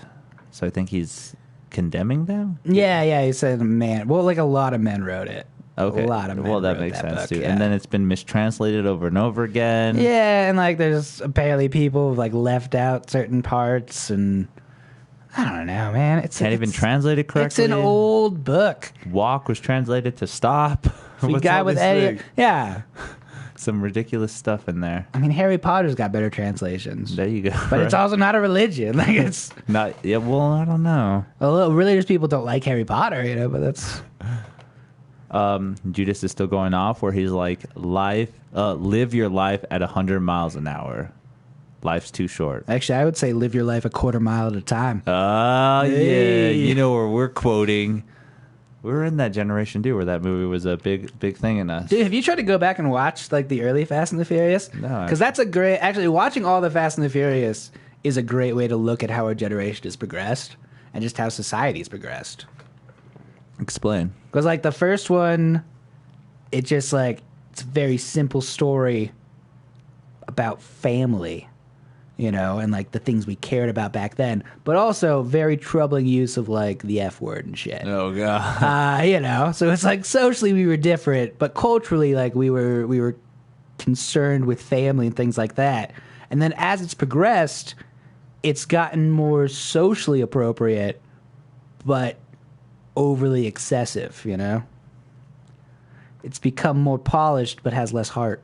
So I think he's condemning them? Yeah, he said man. Well, like a lot of men wrote it. Okay. A lot of men well, that wrote makes sense book, too. yeah. And then it's been mistranslated over and over again. Yeah, and like there's apparently people who've like left out certain parts, and I don't know, man. Can't even translate it correctly. It's an old book. Walk was translated to stop. The guy with Eddie. Yeah. Some ridiculous stuff in there. I mean, Harry Potter's got better translations. There you go. But it's also not a religion. Like it's not. Yeah. Well, I don't know. Well, religious people don't like Harry Potter, you know. But that's. Judas is still going off where he's like, live your life at 100 miles an hour. Life's too short. Actually, I would say live your life a quarter mile at a time. Oh, Hey. yeah. You know where we're quoting. We were in that generation, too, where that movie was a big thing in us. Dude, have you tried to go back and watch like the early Fast and the Furious? No. Because that's a great... Actually, watching all the Fast and the Furious is a great way to look at how our generation has progressed and just how society's progressed. Explain. Because, like, the first one, it just, like, it's a very simple story about family, you know, and, like, the things we cared about back then. But also very troubling use of, like, the F word and shit. Oh, God. You know, so it's, like, socially we were different, but culturally, like, we were concerned with family and things like that. And then as it's progressed, it's gotten more socially appropriate, but overly excessive, you know? It's become more polished, but has less heart.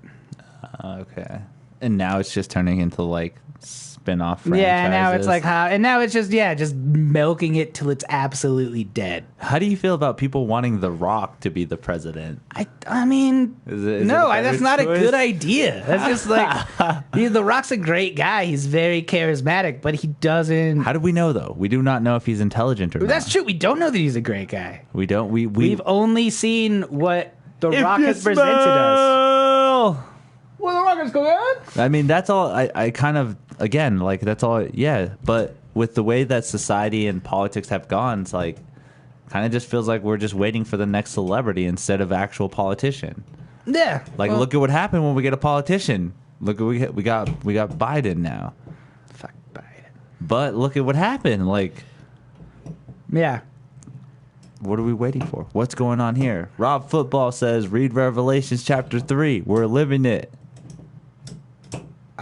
Okay. And now it's just turning into, like, spin-off franchises. Yeah, now it's like and now it's just milking it till it's absolutely dead. How do you feel about people wanting The Rock to be the president? I mean, Is it no, a better that's not choice? a good idea. That's just like The Rock's a great guy. He's very charismatic, but he doesn't. How do we know, though? We do not know if he's intelligent or not. That's true. We don't know that he's a great guy. We don't. We've only seen what The Rock has presented us. Well, The Rock is good. I mean, that's all. I kind of, again, like, that's all. Yeah, but with the way that society and politics have gone, it's like, kind of just feels like we're just waiting for the next celebrity instead of actual politician. Yeah. Like, well, look at what happened when we get a politician. Look, we got Biden now. Fuck Biden. But look at what happened. Like, Yeah. what are we waiting for? What's going on here? Rob Football says, read Revelations chapter 3. We're living it.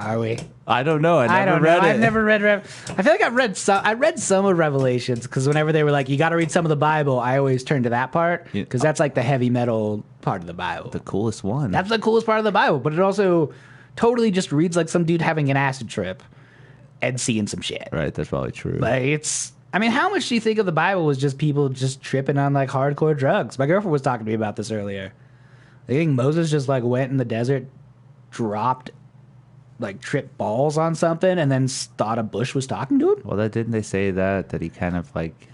Are we? I don't know. I never read it. I've never read. I feel like I've read some. I read some of Revelations because whenever they were like, "You got to read some of the Bible," I always turned to that part because that's like the heavy metal part of the Bible. The coolest one. That's the coolest part of the Bible, but it also totally just reads like some dude having an acid trip and seeing some shit. Right. That's probably true. Like it's. I mean, how much do you think of the Bible was just people just tripping on like hardcore drugs? My girlfriend was talking to me about this earlier. I think Moses just like went in the desert, dropped, like tripped balls on something, and then thought a bush was talking to him. Well, didn't they say that he kind of like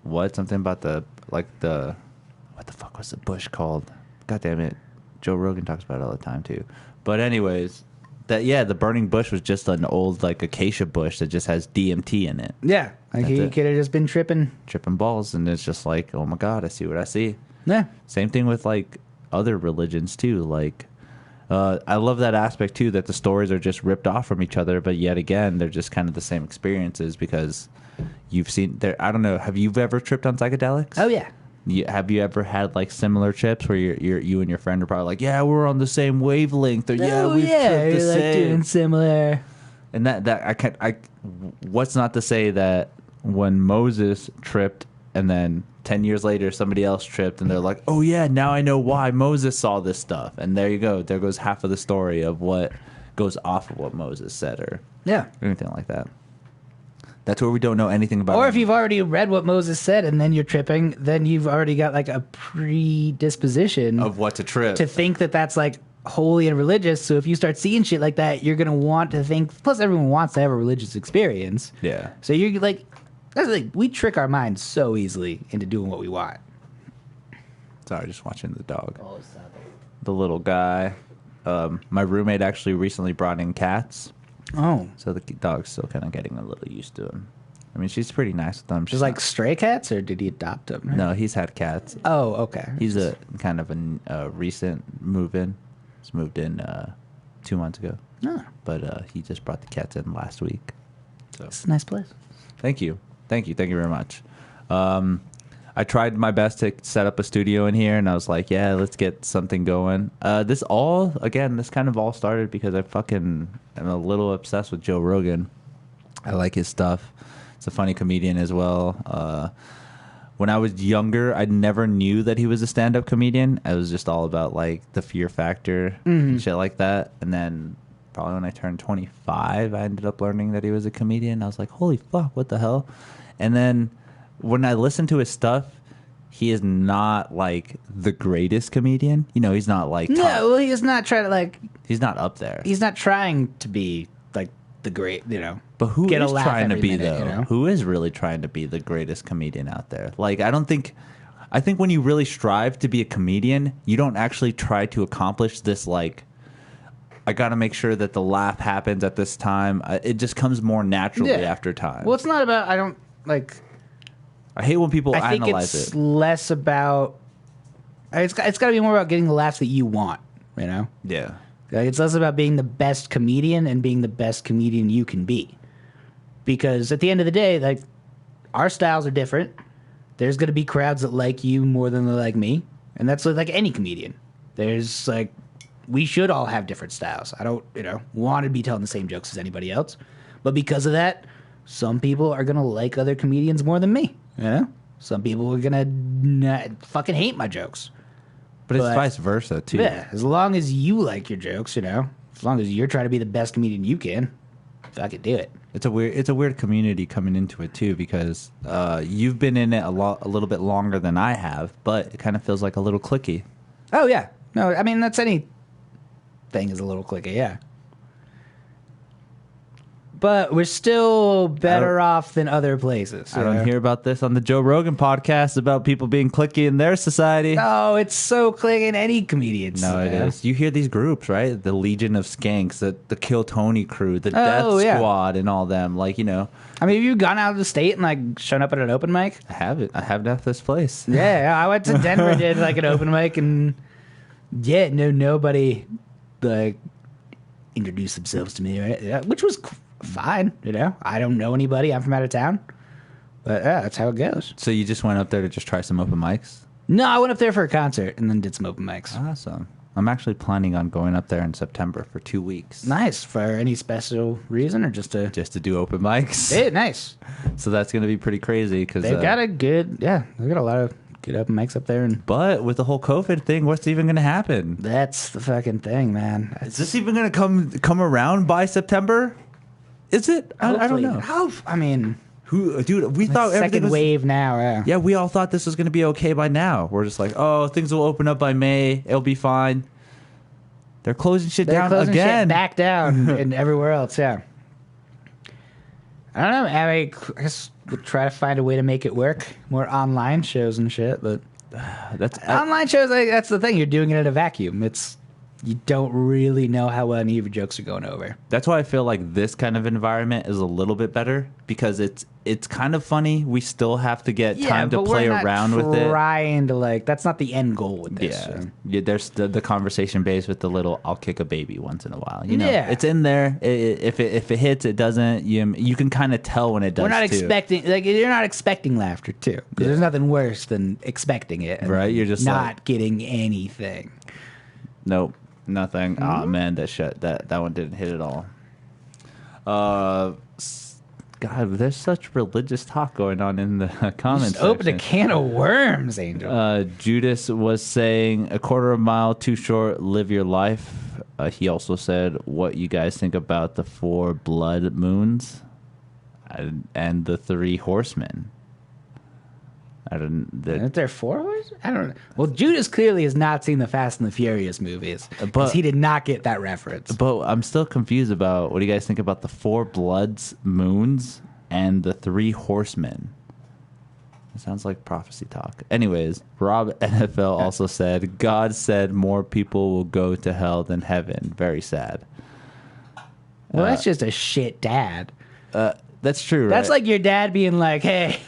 something about the what the fuck was the bush called? God damn it, Joe Rogan talks about it all the time too. But anyways, the burning bush was just an old like acacia bush that just has DMT in it. Yeah, like he could have just been tripping balls, and it's just like, oh my god, I see what I see. Yeah. Same thing with like other religions too. Like, I love that aspect too, that the stories are just ripped off from each other, but yet again, they're just kind of the same experiences because you've seen there. I don't know. Have you ever tripped on psychedelics? Oh yeah. Have you ever had like similar trips where you and your friend are probably like, yeah, we're on the same wavelength, or we've tripped the same, like doing similar. And what's not to say that when Moses tripped and then 10 years later somebody else tripped and they're like, oh yeah, now I know why Moses saw this stuff, and there you go, there goes half of the story of what goes off of what Moses said or anything like that. That's where we don't know anything about. Or if you've already read what Moses said and then you're tripping, then you've already got like a predisposition of what to trip, to think that that's like holy and religious. So if you start seeing shit like that, you're gonna want to think. Plus, everyone wants to have a religious experience. Yeah. So you're like, that's like, we trick our minds so easily into doing what we want. Sorry, just watching the dog. The little guy. My roommate actually recently brought in cats. Oh. So the dog's still kind of getting a little used to him. I mean, she's pretty nice with them. She's like stray cats, or did he adopt them? No, he's had cats. Oh, okay. He's a kind of a recent move-in. He's moved in 2 months ago. Oh. But he just brought the cats in last week. So it's a nice place. Thank you very much. I tried my best to set up a studio in here, and I was like, yeah, let's get something going. This kind of all started because I'm a little obsessed with Joe Rogan. I like his stuff. He's a funny comedian as well. When I was younger, I never knew that he was a stand-up comedian. I was just all about like the Fear Factor and shit like that. And then probably when I turned 25, I ended up learning that he was a comedian. I was like, holy fuck, what the hell? And then when I listen to his stuff, he is not like the greatest comedian. You know, he's not like top. No, well, he's not trying to like. He's not up there. He's not trying to be like the great, you know. But who get is a laugh trying to every be minute, though? You know? Who is really trying to be the greatest comedian out there? Like, I think when you really strive to be a comedian, you don't actually try to accomplish this like, I got to make sure that the laugh happens at this time. It just comes more naturally after time. Well, it's not about, I don't like. I hate when people I think analyze it's it. less about. It's got to be more about getting the laughs that you want. You know. Yeah. Like, it's less about being the best comedian and being the best comedian you can be. Because at the end of the day, like, our styles are different. There's going to be crowds that like you more than they like me, and that's like any comedian. There's like, we should all have different styles. I don't, want to be telling the same jokes as anybody else, but because of that, some people are going to like other comedians more than me. You know, some people are going to fucking hate my jokes. But it's vice versa too. Yeah, as long as you like your jokes, as long as you're trying to be the best comedian you can, fucking do it. It's a weird community coming into it too, because you've been in it a little bit longer than I have, but it kind of feels like a little cliquey. Oh yeah, no, I mean that's any thing is a little cliquey, yeah. But we're still better off than other places. I don't hear about this on the Joe Rogan podcast about people being cliquey in their society. No, it's so cliquey in any comedians. No, it is. You hear these groups, right? The Legion of Skanks, the Kill Tony crew, the Death Squad, and all them. Like, I mean, have you gone out of the state and like shown up at an open mic? I haven't. I have at this place. Yeah, I went to Denver, did like an open mic, and nobody like introduced themselves to me, right? Yeah, which was fine, I don't know anybody. I'm from out of town, but yeah, that's how it goes. So you just went up there to just try some open mics? No, I went up there for a concert and then did some open mics. Awesome. I'm actually planning on going up there in September for 2 weeks. Nice. For any special reason or just to do open mics? Hey, nice. So that's going to be pretty crazy because they've got they've got a lot of good open mics up there. But with the whole COVID thing, what's even going to happen? That's the fucking thing, man. Is this even going to come around by September? Is it? I don't know. I mean... Dude, we thought everything second wave now. Yeah, we all thought this was going to be okay by now. We're just like, oh, things will open up by May. It'll be fine. They're closing shit down again. Shit back down and everywhere else, yeah. I don't know. I mean, I guess we'll try to find a way to make it work. More online shows and shit, but online shows, that's the thing. You're doing it in a vacuum. You don't really know how well any of your jokes are going over. That's why I feel like this kind of environment is a little bit better because it's kind of funny. We still have to get time to play around with it. Trying to that's not the end goal with this. Yeah, yeah, there's the conversation base with the little "I'll kick a baby once in a while." You know, it's in there. If it hits, it doesn't. You can kind of tell when it does. We're not expecting you're not expecting laughter too, because there's nothing worse than expecting it. Right, you're just not getting anything. Nope. Nothing. Oh man, that one didn't hit at all. God, there's such religious talk going on in the comments. Just opened a can of worms, Angel. Judas was saying a quarter of a mile too short. Live your life. He also said, "What you guys think about the 4 blood moons and the 3 horsemen?" Aren't there 4 horses? I don't know. Well, Judas clearly has not seen the Fast and the Furious movies because he did not get that reference. But I'm still confused about what do you guys think about the 4 bloods, moons, and the 3 horsemen? It sounds like prophecy talk. Anyways, Rob NFL also said, God said more people will go to hell than heaven. Very sad. Well, that's just a shit dad. That's true, right? That's like your dad being like, hey...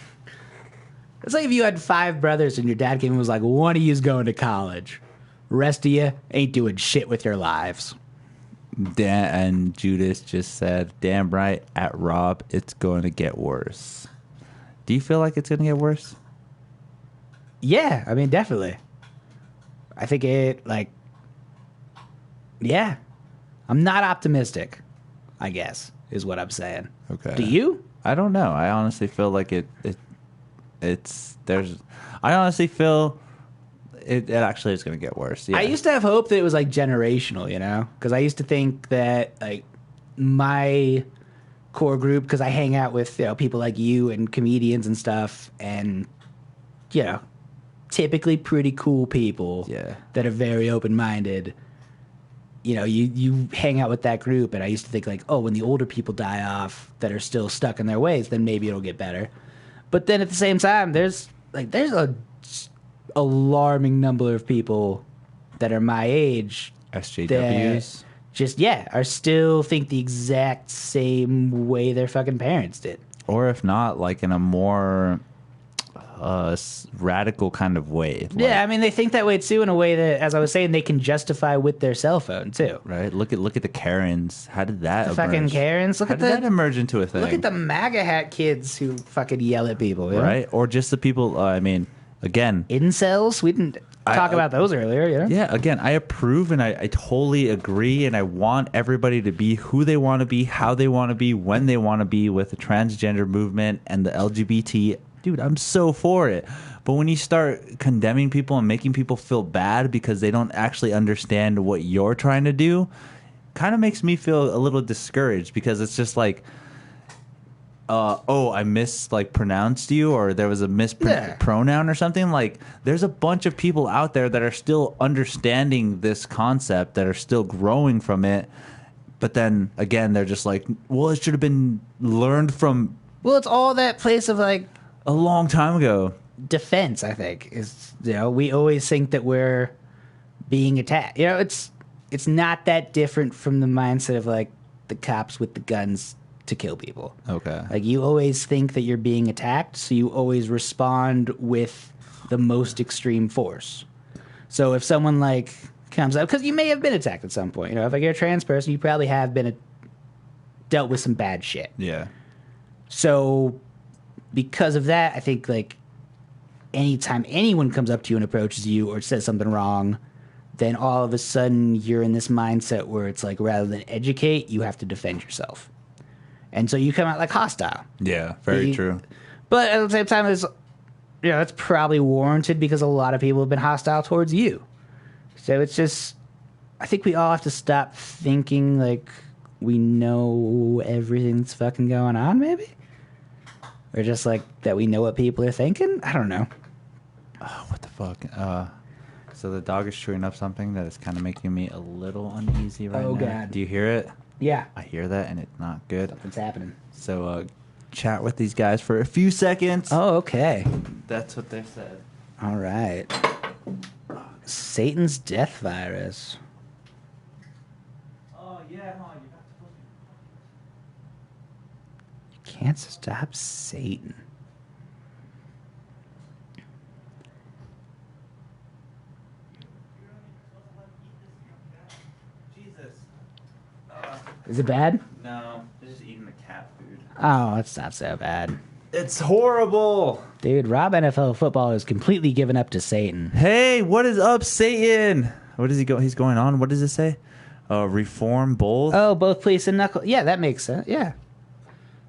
It's like if you had 5 brothers and your dad came and was like, one of you's going to college. Rest of you ain't doing shit with your lives. And Judas just said, damn right, at Rob, it's going to get worse. Do you feel like it's going to get worse? Yeah, I mean, definitely. I think yeah. I'm not optimistic, I guess, is what I'm saying. Okay. Do you? I don't know. I honestly feel like I honestly feel it actually is going to get worse. Yeah. I used to have hope that it was like generational, you know, because I used to think that like my core group, because I hang out with people like you and comedians and stuff, and typically pretty cool people that are very open-minded. You hang out with that group, and I used to think like, oh, when the older people die off that are still stuck in their ways, then maybe it'll get better. But then at the same time, there's a alarming number of people that are my age, SJWs, are still think the exact same way their fucking parents did. Or if not, like in a more radical kind of way. Yeah, I mean, they think that way too, in a way that, as I was saying, they can justify with their cell phone too. Right. Look at the Karens. How did that emerge? Fucking Karens. How did that emerge into a thing? Look at the MAGA hat kids who fucking yell at people. Right. Or just the people. I mean, again, incels. We didn't talk about those earlier. Yeah. Again, I approve and I totally agree, and I want everybody to be who they want to be, how they want to be, when they want to be, with the transgender movement and the LGBT. Dude, I'm so for it. But when you start condemning people and making people feel bad because they don't actually understand what you're trying to do, kind of makes me feel a little discouraged, because it's just like, I mispronounced you, or there was a mispronoun or something. Like, there's a bunch of people out there that are still understanding this concept, that are still growing from it. But then, again, they're just like, well, it should have been learned from... Well, it's all that place of like... a long time ago. Defense, I think, is, we always think that we're being attacked. It's not that different from the mindset of like the cops with the guns to kill people. Okay. Like, you always think that you're being attacked, so you always respond with the most extreme force. So if someone like comes up, because you may have been attacked at some point. If you're a trans person, you probably have been dealt with some bad shit. Yeah. So because of that, I think like anytime anyone comes up to you and approaches you or says something wrong, then all of a sudden you're in this mindset where it's like rather than educate, you have to defend yourself. And so you come out like hostile. Yeah, very true. But at the same time, it's probably warranted because a lot of people have been hostile towards you. So it's just, I think we all have to stop thinking like we know everything that's fucking going on, maybe? Or just like that we know what people are thinking? I don't know. Oh, what the fuck? So the dog is chewing up something that is kind of making me a little uneasy right now. Oh, God. Do you hear it? Yeah. I hear that, and it's not good. Something's happening. So chat with these guys for a few seconds. Oh, okay. That's what they said. All right. Satan's death virus. Oh, yeah, no, you have to Can't stop Satan. Jesus. Is it bad? No, they're just eating the cat food. Oh, it's not so bad. It's horrible. Dude, Rob NFL football is completely given up to Satan. Hey, what is up, Satan? What is he's going on? What does it say? Reform both. Oh, both police and knuckle. Yeah, that makes sense. Yeah.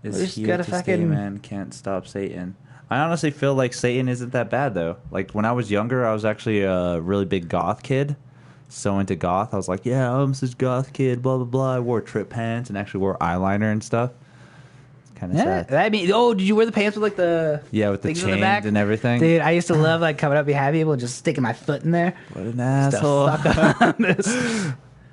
Is here to stay, man. Can't stop Satan. I honestly feel like Satan isn't that bad, though. Like, when I was younger, I was actually a really big goth kid. So into goth, I was like, yeah, I'm such goth kid, blah, blah, blah. I wore trip pants and actually wore eyeliner and stuff. It's kind of sad. I mean, did you wear the pants with, like, the... Yeah, with the chains and everything. Dude, I used to love, like, coming up behind people and just sticking my foot in there. What an asshole.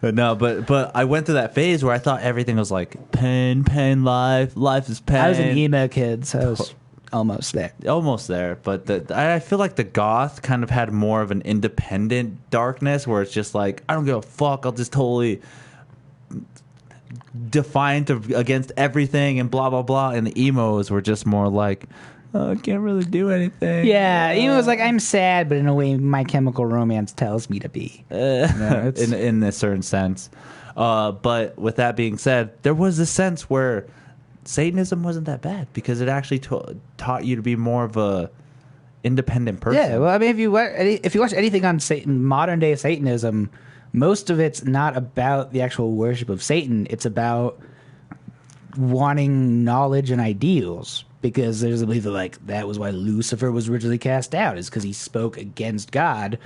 No, but I went through that phase where I thought everything was like pain, life is pain. I was an emo kid, so I was almost there. Almost there, but I feel like the goth kind of had more of an independent darkness where it's just like, I don't give a fuck, I'll just totally defiant against everything and blah, blah, blah. And the emos were just more like, oh, I can't really do anything. Yeah, emo was like, I'm sad, but in a way My Chemical Romance tells me to be. In a certain sense. But with that being said, there was a sense where Satanism wasn't that bad because it actually taught you to be more of a independent person. Yeah, well, I mean, if you watch anything on Satan, modern day Satanism, most of it's not about the actual worship of Satan. It's about wanting knowledge and ideals. Because there's a belief that, like, that was why Lucifer was originally cast out, is because he spoke against God.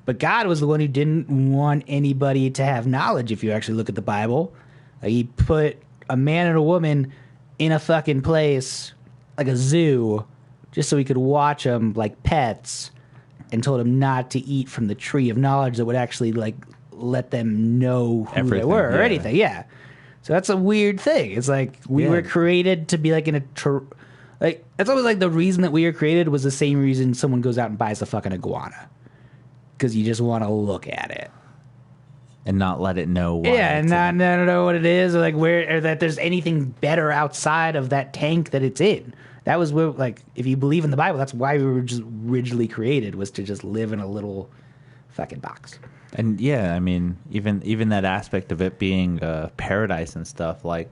But God was the one who didn't want anybody to have knowledge, if you actually look at the Bible. He put a man and a woman in a fucking place, like a zoo, just so he could watch them like pets, and told them not to eat from the tree of knowledge that would actually, like, let them know who they were or anything. Yeah. So that's a weird thing. It's like we were created to be, like, in a... Like, it's always like the reason that we were created was the same reason someone goes out and buys a fucking iguana. Because you just want to look at it. And not let it know why. Yeah, and not know what it is, or like where, or that there's anything better outside of that tank that it's in. That was where, like, if you believe in the Bible, that's why we were just originally created, was to just live in a little fucking box. And yeah, I mean, even that aspect of it being paradise and stuff, like,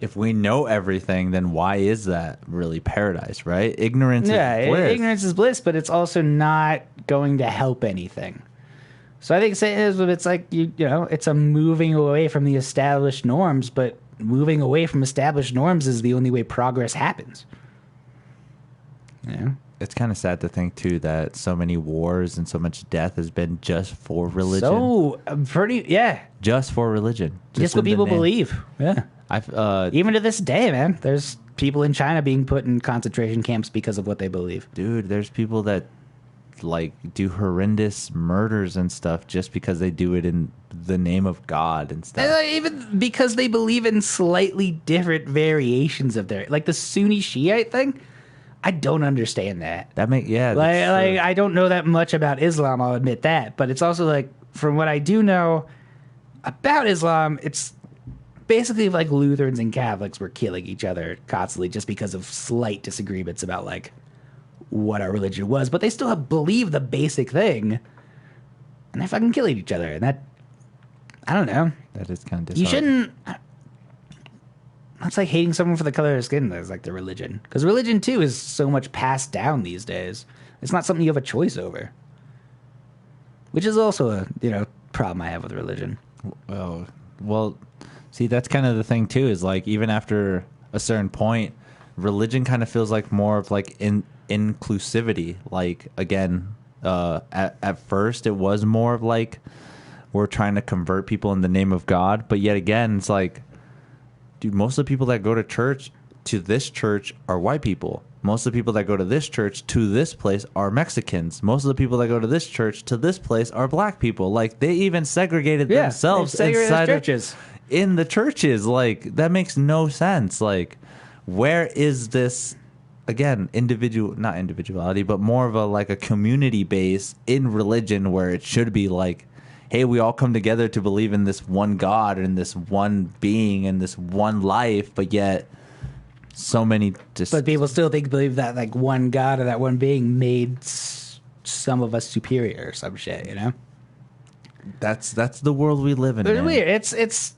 if we know everything, then why is that really paradise, right? Ignorance is bliss. Ignorance is bliss, but it's also not going to help anything. So I think Satanism, it's like, you know, it's a moving away from the established norms, but moving away from established norms is the only way progress happens. Yeah. It's kind of sad to think, too, that so many wars and so much death has been just for religion. So, Just for religion. Just what people believe. Yeah. Even to this day, man, there's people in China being put in concentration camps because of what they believe. Dude, there's people that, like, do horrendous murders and stuff just because they do it in the name of God and stuff. And, even because they believe in slightly different variations of their... Like, the Sunni Shiite thing... I don't understand that. I don't know that much about Islam, I'll admit that. But it's also like, from what I do know about Islam, it's basically like Lutherans and Catholics were killing each other constantly just because of slight disagreements about, like, what our religion was. But they still believe the basic thing. And they're fucking killing each other. And that, I don't know. That is kind of disheartening. You shouldn't... It's like hating someone for the color of their skin. That's like their religion. Because religion, too, is so much passed down these days. It's not something you have a choice over. which is also a problem I have with religion. Oh, well, see, that's kind of the thing too. Is like even after a certain point, religion kind of feels like more of like inclusivity. Like again, at first it was more of like we're trying to convert people in the name of God, but yet again, it's like, dude, most of the people that go to this church are white people. Most of the people that go to this church to this place are Mexicans. Most of the people that go to this church to this place are black people. Like they even segregated themselves inside churches. In the churches. Like that makes no sense. Like where is this again, not individuality, but more of a community base in religion where it should be like, hey, we all come together to believe in this one God and this one being and this one life, but yet so many but people still believe that like one God or that one being made some of us superior or some shit, That's the world we live in. It's weird. It's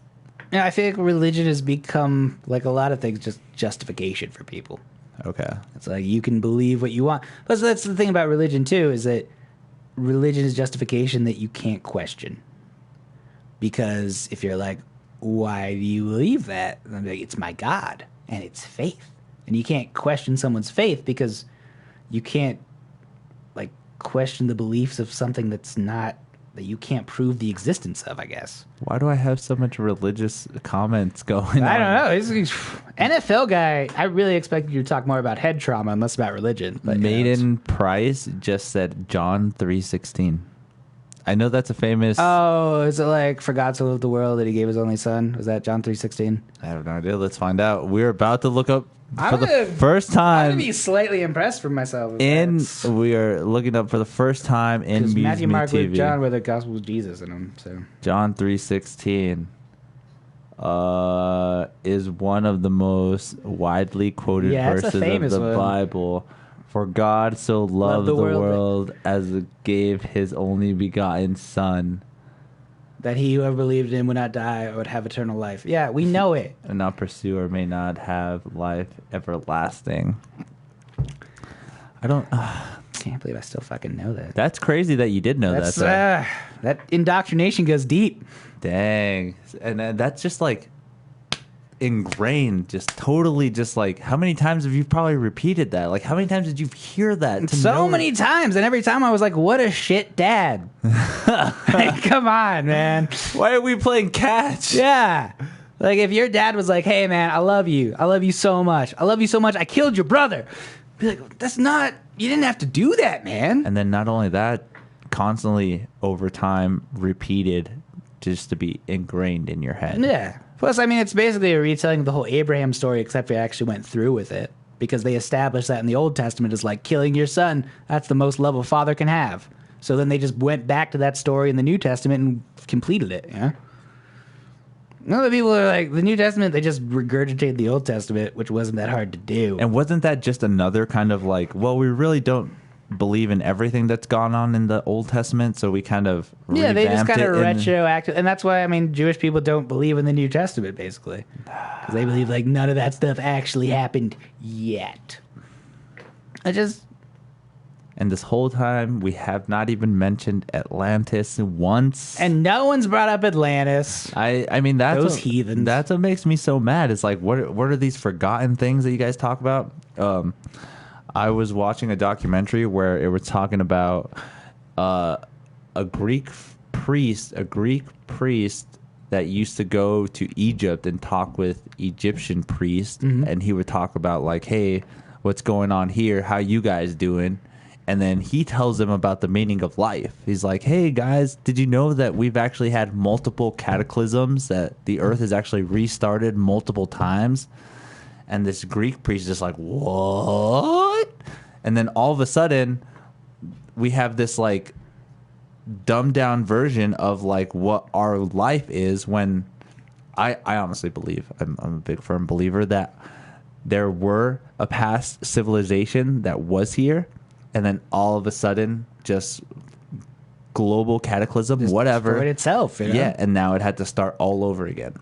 I feel like religion has become, like a lot of things, just justification for people. Okay. It's like you can believe what you want. But that's the thing about religion too, is that religion is justification that you can't question. Because if you're like, why do you believe that? I'm like, it's my God. And it's faith. And you can't question someone's faith because you can't like question the beliefs of something that you can't prove the existence of, I guess. Why do I have so much religious comments going on? I don't know. He's NFL guy, I really expected you to talk more about head trauma and less about religion. But Maiden Price just said John 3:16. I know that's a famous... Oh, is it like, for God so loved the world that he gave his only son? Was that John 3:16? I have no idea. Let's find out. We're about to look up for the first time. I'm going to be slightly impressed with myself. We are looking up for the first time in MuseMe Matthew, Mark, TV. Luke, John were the Gospel of Jesus in them. So John 3:16 is one of the most widely quoted verses of the Bible. For God so loved the world as it gave his only begotten Son, that he who ever believed in him would not die or would have eternal life. Yeah, we know it. And not pursue or may not have life everlasting. I can't believe I still fucking know that. That's crazy that you did know that. That indoctrination goes deep. Dang. And that's just like ingrained, just totally, just like, how many times have you probably repeated that? Like, how many times did you hear that? So many times, and every time I was like, what a shit dad. Like, come on, man. Why are we playing catch? Yeah. Like, if your dad was like, hey, man, I love you so much, I killed your brother, be like, that's not, you didn't have to do that, man. And then not only that, constantly over time repeated just to be ingrained in your head. Yeah. Plus, I mean, it's basically a retelling of the whole Abraham story, except they actually went through with it. Because they established that in the Old Testament is like, killing your son, that's the most love a father can have. So then they just went back to that story in the New Testament and completed it, Other people are like, the New Testament, they just regurgitated the Old Testament, which wasn't that hard to do. And wasn't that just another kind of like, well, we really don't believe in everything that's gone on in the Old Testament, so we kind of they just kind of retroactive, and that's why, I mean, Jewish people don't believe in the New Testament, basically, because they believe like none of that stuff actually happened yet. And this whole time we have not even mentioned Atlantis once, and no one's brought up Atlantis. I mean, that's those heathens. That's what makes me so mad. It's like, what are these forgotten things that you guys talk about? I was watching a documentary where it was talking about a Greek priest that used to go to Egypt and talk with Egyptian priests, and he would talk about like, hey, what's going on here? How you guys doing? And then he tells them about the meaning of life. He's like, hey, guys, did you know that we've actually had multiple cataclysms, that the earth has actually restarted multiple times? And this Greek priest is just like, what? And then all of a sudden, we have this like dumbed down version of like what our life is, when I honestly believe, I'm a big firm believer that there were a past civilization that was here, and then all of a sudden, just global cataclysm, just whatever. Destroyed itself. Yeah, and now it had to start all over again.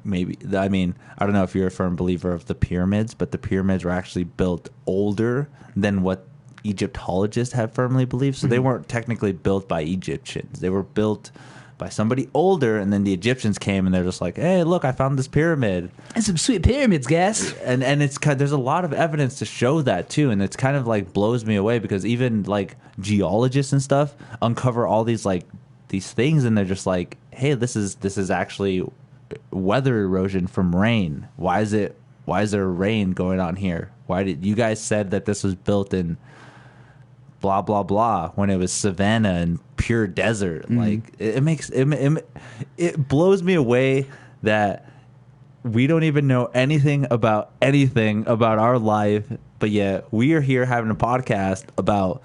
Maybe, I mean, I don't know if you're a firm believer of the pyramids, but the pyramids were actually built older than what Egyptologists have firmly believed. So they weren't technically built by Egyptians. They were built by somebody older, and then the Egyptians came and they're just like, hey, look, I found this pyramid. And some sweet pyramids, guys. And it's kind of, there's a lot of evidence to show that too, and it's kind of like blows me away because even like geologists and stuff uncover all these like these things, and they're just like, hey, this is actually weather erosion from rain. Why is there rain going on here? Why did you guys said that this was built in blah blah blah when it was savanna and pure desert? Like it blows me away that we don't even know anything about our life, but yet we are here having a podcast about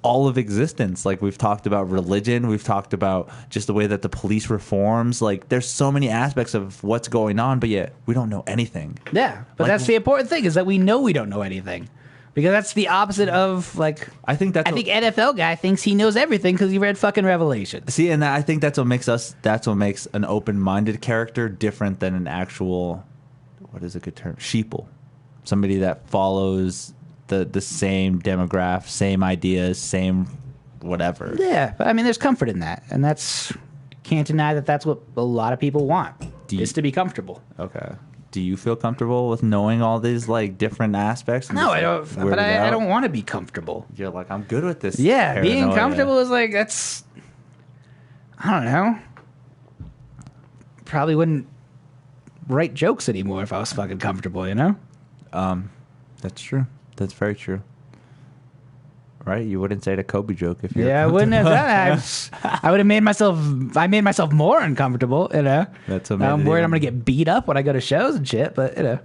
all of existence. Like, we've talked about religion, we've talked about just the way that the police reforms. Like, there's so many aspects of what's going on, but yet we don't know anything. Yeah, but that's the important thing, is that we know we don't know anything. Because that's the opposite of, like... I think NFL guy thinks he knows everything because he read fucking Revelation. See, and I think that's what makes an open-minded character different than an actual... What is a good term? Sheeple. Somebody that follows the same demographic, same ideas, same whatever. Yeah, but I mean, there's comfort in that. And that's... Can't deny that that's what a lot of people want, is to be comfortable. Okay. Do you feel comfortable with knowing all these like different aspects? No, I don't. But I don't want to be comfortable. You're like, I'm good with this. Yeah, paranoia. Being comfortable is like, that's... I don't know. Probably wouldn't write jokes anymore if I was fucking comfortable, you know? That's true. That's very true. Right? You wouldn't say the Kobe joke if you... Yeah, I wouldn't have done that. I would have made myself more uncomfortable, you know? That's amazing. I'm worried I'm going to get beat up when I go to shows and shit, but, you know.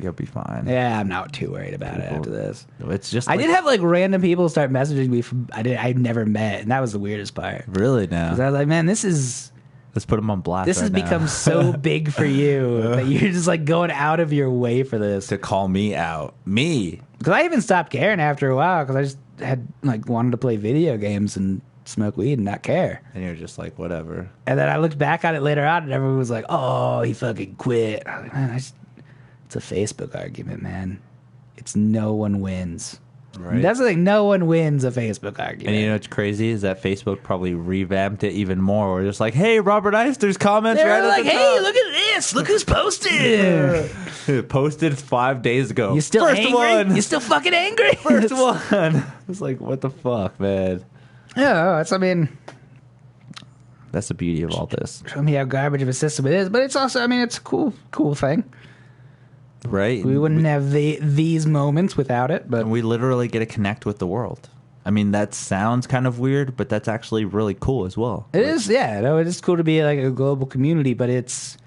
You'll be fine. Yeah, I'm not too worried about it after this. It's just I did have, like, random people start messaging me from... I'd never met, and that was the weirdest part. Really now? Because I was like, man, this is... Let's put them on blast. This has become so big for you that you're just, like, going out of your way for this. To call me out. Me? Because I even stopped caring after a while, because I just had like wanted to play video games and smoke weed and not care. And you're just like, whatever. And then I looked back on it later on, and everyone was like, "Oh, he fucking quit." I was like, man, it's a Facebook argument, man. It's no one wins. Right. That's the thing. No one wins a Facebook argument. And you know what's crazy is that Facebook probably revamped it even more. We're just like, hey, Robert Eyster's comments They're right like, at the hey, top. look at this. Look who's posted. Posted 5 days ago. You still First angry? one. You still fucking angry? First one. It's like, what the fuck, man? Yeah, I mean... That's the beauty of all this. Show me how garbage of a system it is. But it's also, I mean, it's a cool thing. Right? We wouldn't have these moments without it. But and we literally get to connect with the world. I mean, that sounds kind of weird, but that's actually really cool as well. It is, yeah. No, it is cool to be like a global community, but it's...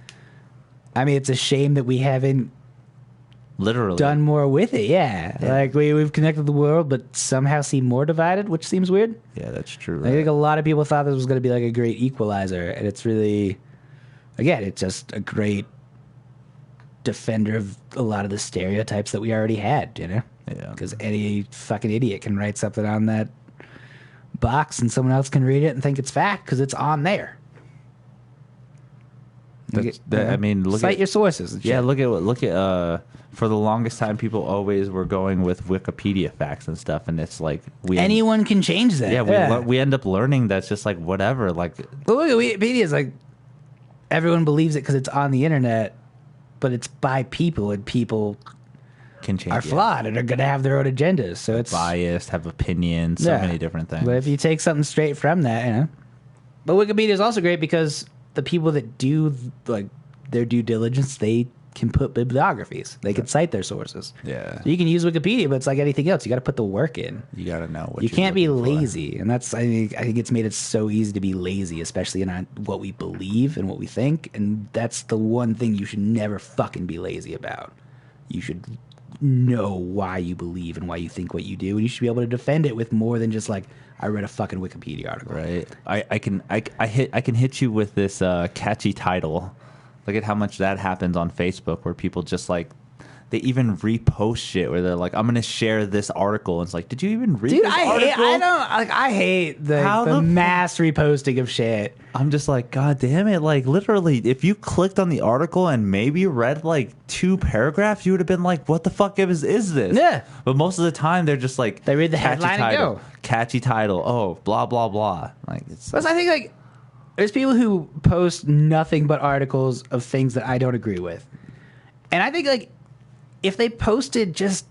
I mean, it's a shame that we haven't literally done more with it. Yeah. Like we've connected the world, but somehow seem more divided, which seems weird. Yeah, that's true. Right? I think a lot of people thought this was going to be like a great equalizer, and it's really, again, it's just a great defender of a lot of the stereotypes that we already had, you know? Yeah. Because any fucking idiot can write something on that box and someone else can read it and think it's fact because it's on there. I mean, cite your sources. And shit. Yeah, look at. For the longest time, people always were going with Wikipedia facts and stuff, and it's like anyone can change that. Yeah, we end up learning that's just like whatever. Like, but look at Wikipedia is like everyone believes it because it's on the internet, but it's by people, and people can change. Are flawed and are going to have their own agendas. So it's biased, have opinions, so many different things. But if you take something straight from that, you know. But Wikipedia is also great because the people that do like their due diligence, they can put bibliographies. They can cite their sources. Yeah. So you can use Wikipedia, but it's like anything else. You got to put the work in. You got to know what you can't be lazy. And that's, I think it's made it so easy to be lazy, especially in what we believe and what we think. And that's the one thing you should never fucking be lazy about. You should know why you believe and why you think what you do. And you should be able to defend it with more than just like, I read a fucking Wikipedia article. Right. I can hit you with this catchy title. Look at how much that happens on Facebook, where people just like they even repost shit where they're like, I'm gonna share this article. And it's like, did you even read Dude, this article? I hate the mass reposting of shit. I'm just like, God damn it. Like, literally, if you clicked on the article and maybe read like 2 paragraphs, you would have been like, what the fuck is this? Yeah. But most of the time, they're just like, they read the headline and go. Catchy title. Oh, blah, blah, blah. Like, it's. Plus, I think, like, there's people who post nothing but articles of things that I don't agree with. And I think, like, if they posted just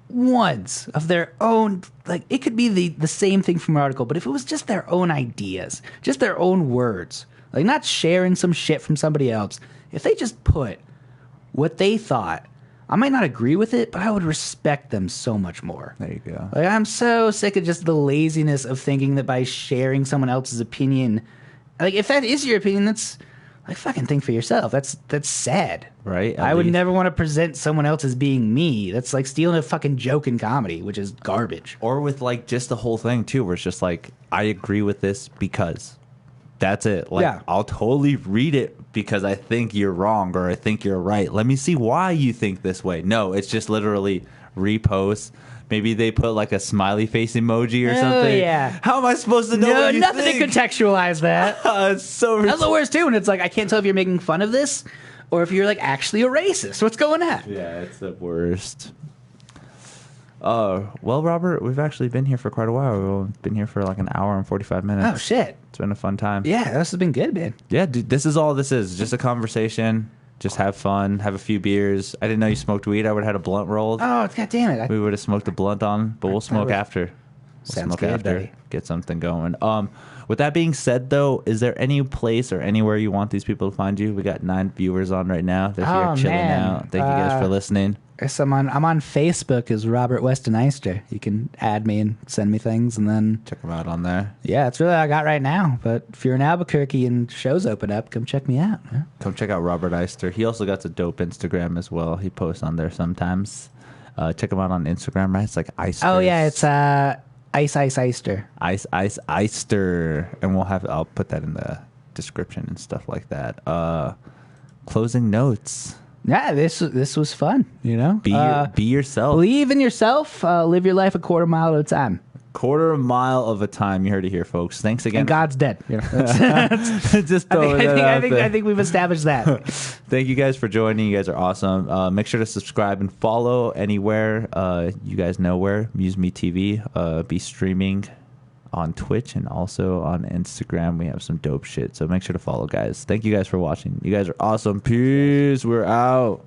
once of their own, like, it could be the same thing from an article, but if it was just their own ideas, just their own words, like not sharing some shit from somebody else, if they just put what they thought, I might not agree with it, but I would respect them so much more. There you go. Like, I'm so sick of just the laziness of thinking that by sharing someone else's opinion, like, if that is your opinion, that's like, fucking think for yourself. That's sad. Right? I would never want to present someone else as being me. That's like stealing a fucking joke in comedy, which is garbage. Or with like just the whole thing too, where it's just like, I agree with this because that's it. Like, yeah. I'll totally read it because I think you're wrong or I think you're right. Let me see why you think this way. No, it's just literally repost. Maybe they put like a smiley face emoji or something. Yeah. How am I supposed to know what you nothing think? to contextualize that. It's so That's the worst too, and it's like, I can't tell if you're making fun of this or if you're like actually a racist. What's going on? Yeah, it's the worst. Well, Robert, we've actually been here for quite a while. We've been here for like an hour and 45 minutes. Oh, shit. It's been a fun time. Yeah, this has been good, man. Yeah, dude, this is all this is. Just a conversation. Just have fun. Have a few beers. I didn't know you smoked weed. I would have had a blunt rolled. Oh, God damn it. We would have smoked a blunt on, but we'll smoke after. Sounds good, buddy. Get something going. With that being said, though, is there any place or anywhere you want these people to find you? We got 9 viewers on right now. They're here chilling out. Thank you guys for listening. I'm on Facebook as Robert Eyster. You can add me and send me things, and then check them out on there. Yeah, that's really all I got right now. But if you're in Albuquerque and shows open up, come check me out. Yeah. Come check out Robert Eyster. He also got a dope Instagram as well. He posts on there sometimes. Check him out on Instagram, right? It's like Eyster. Oh yeah, it's Ice Eyster. Ice Eyster, and I'll put that in the description and stuff like that. Closing notes. Yeah, this was fun. You know, be yourself. Believe in yourself. Live your life a quarter mile at a time. Quarter mile of a time. You heard it here, folks. Thanks again. And God's dead. You know, I think we've established that. Thank you guys for joining. You guys are awesome. Make sure to subscribe and follow anywhere. You guys know where. MuseMe TV. Be streaming on Twitch and also on Instagram. We have some dope shit. So make sure to follow, guys. Thank you guys for watching. You guys are awesome. Peace. We're out.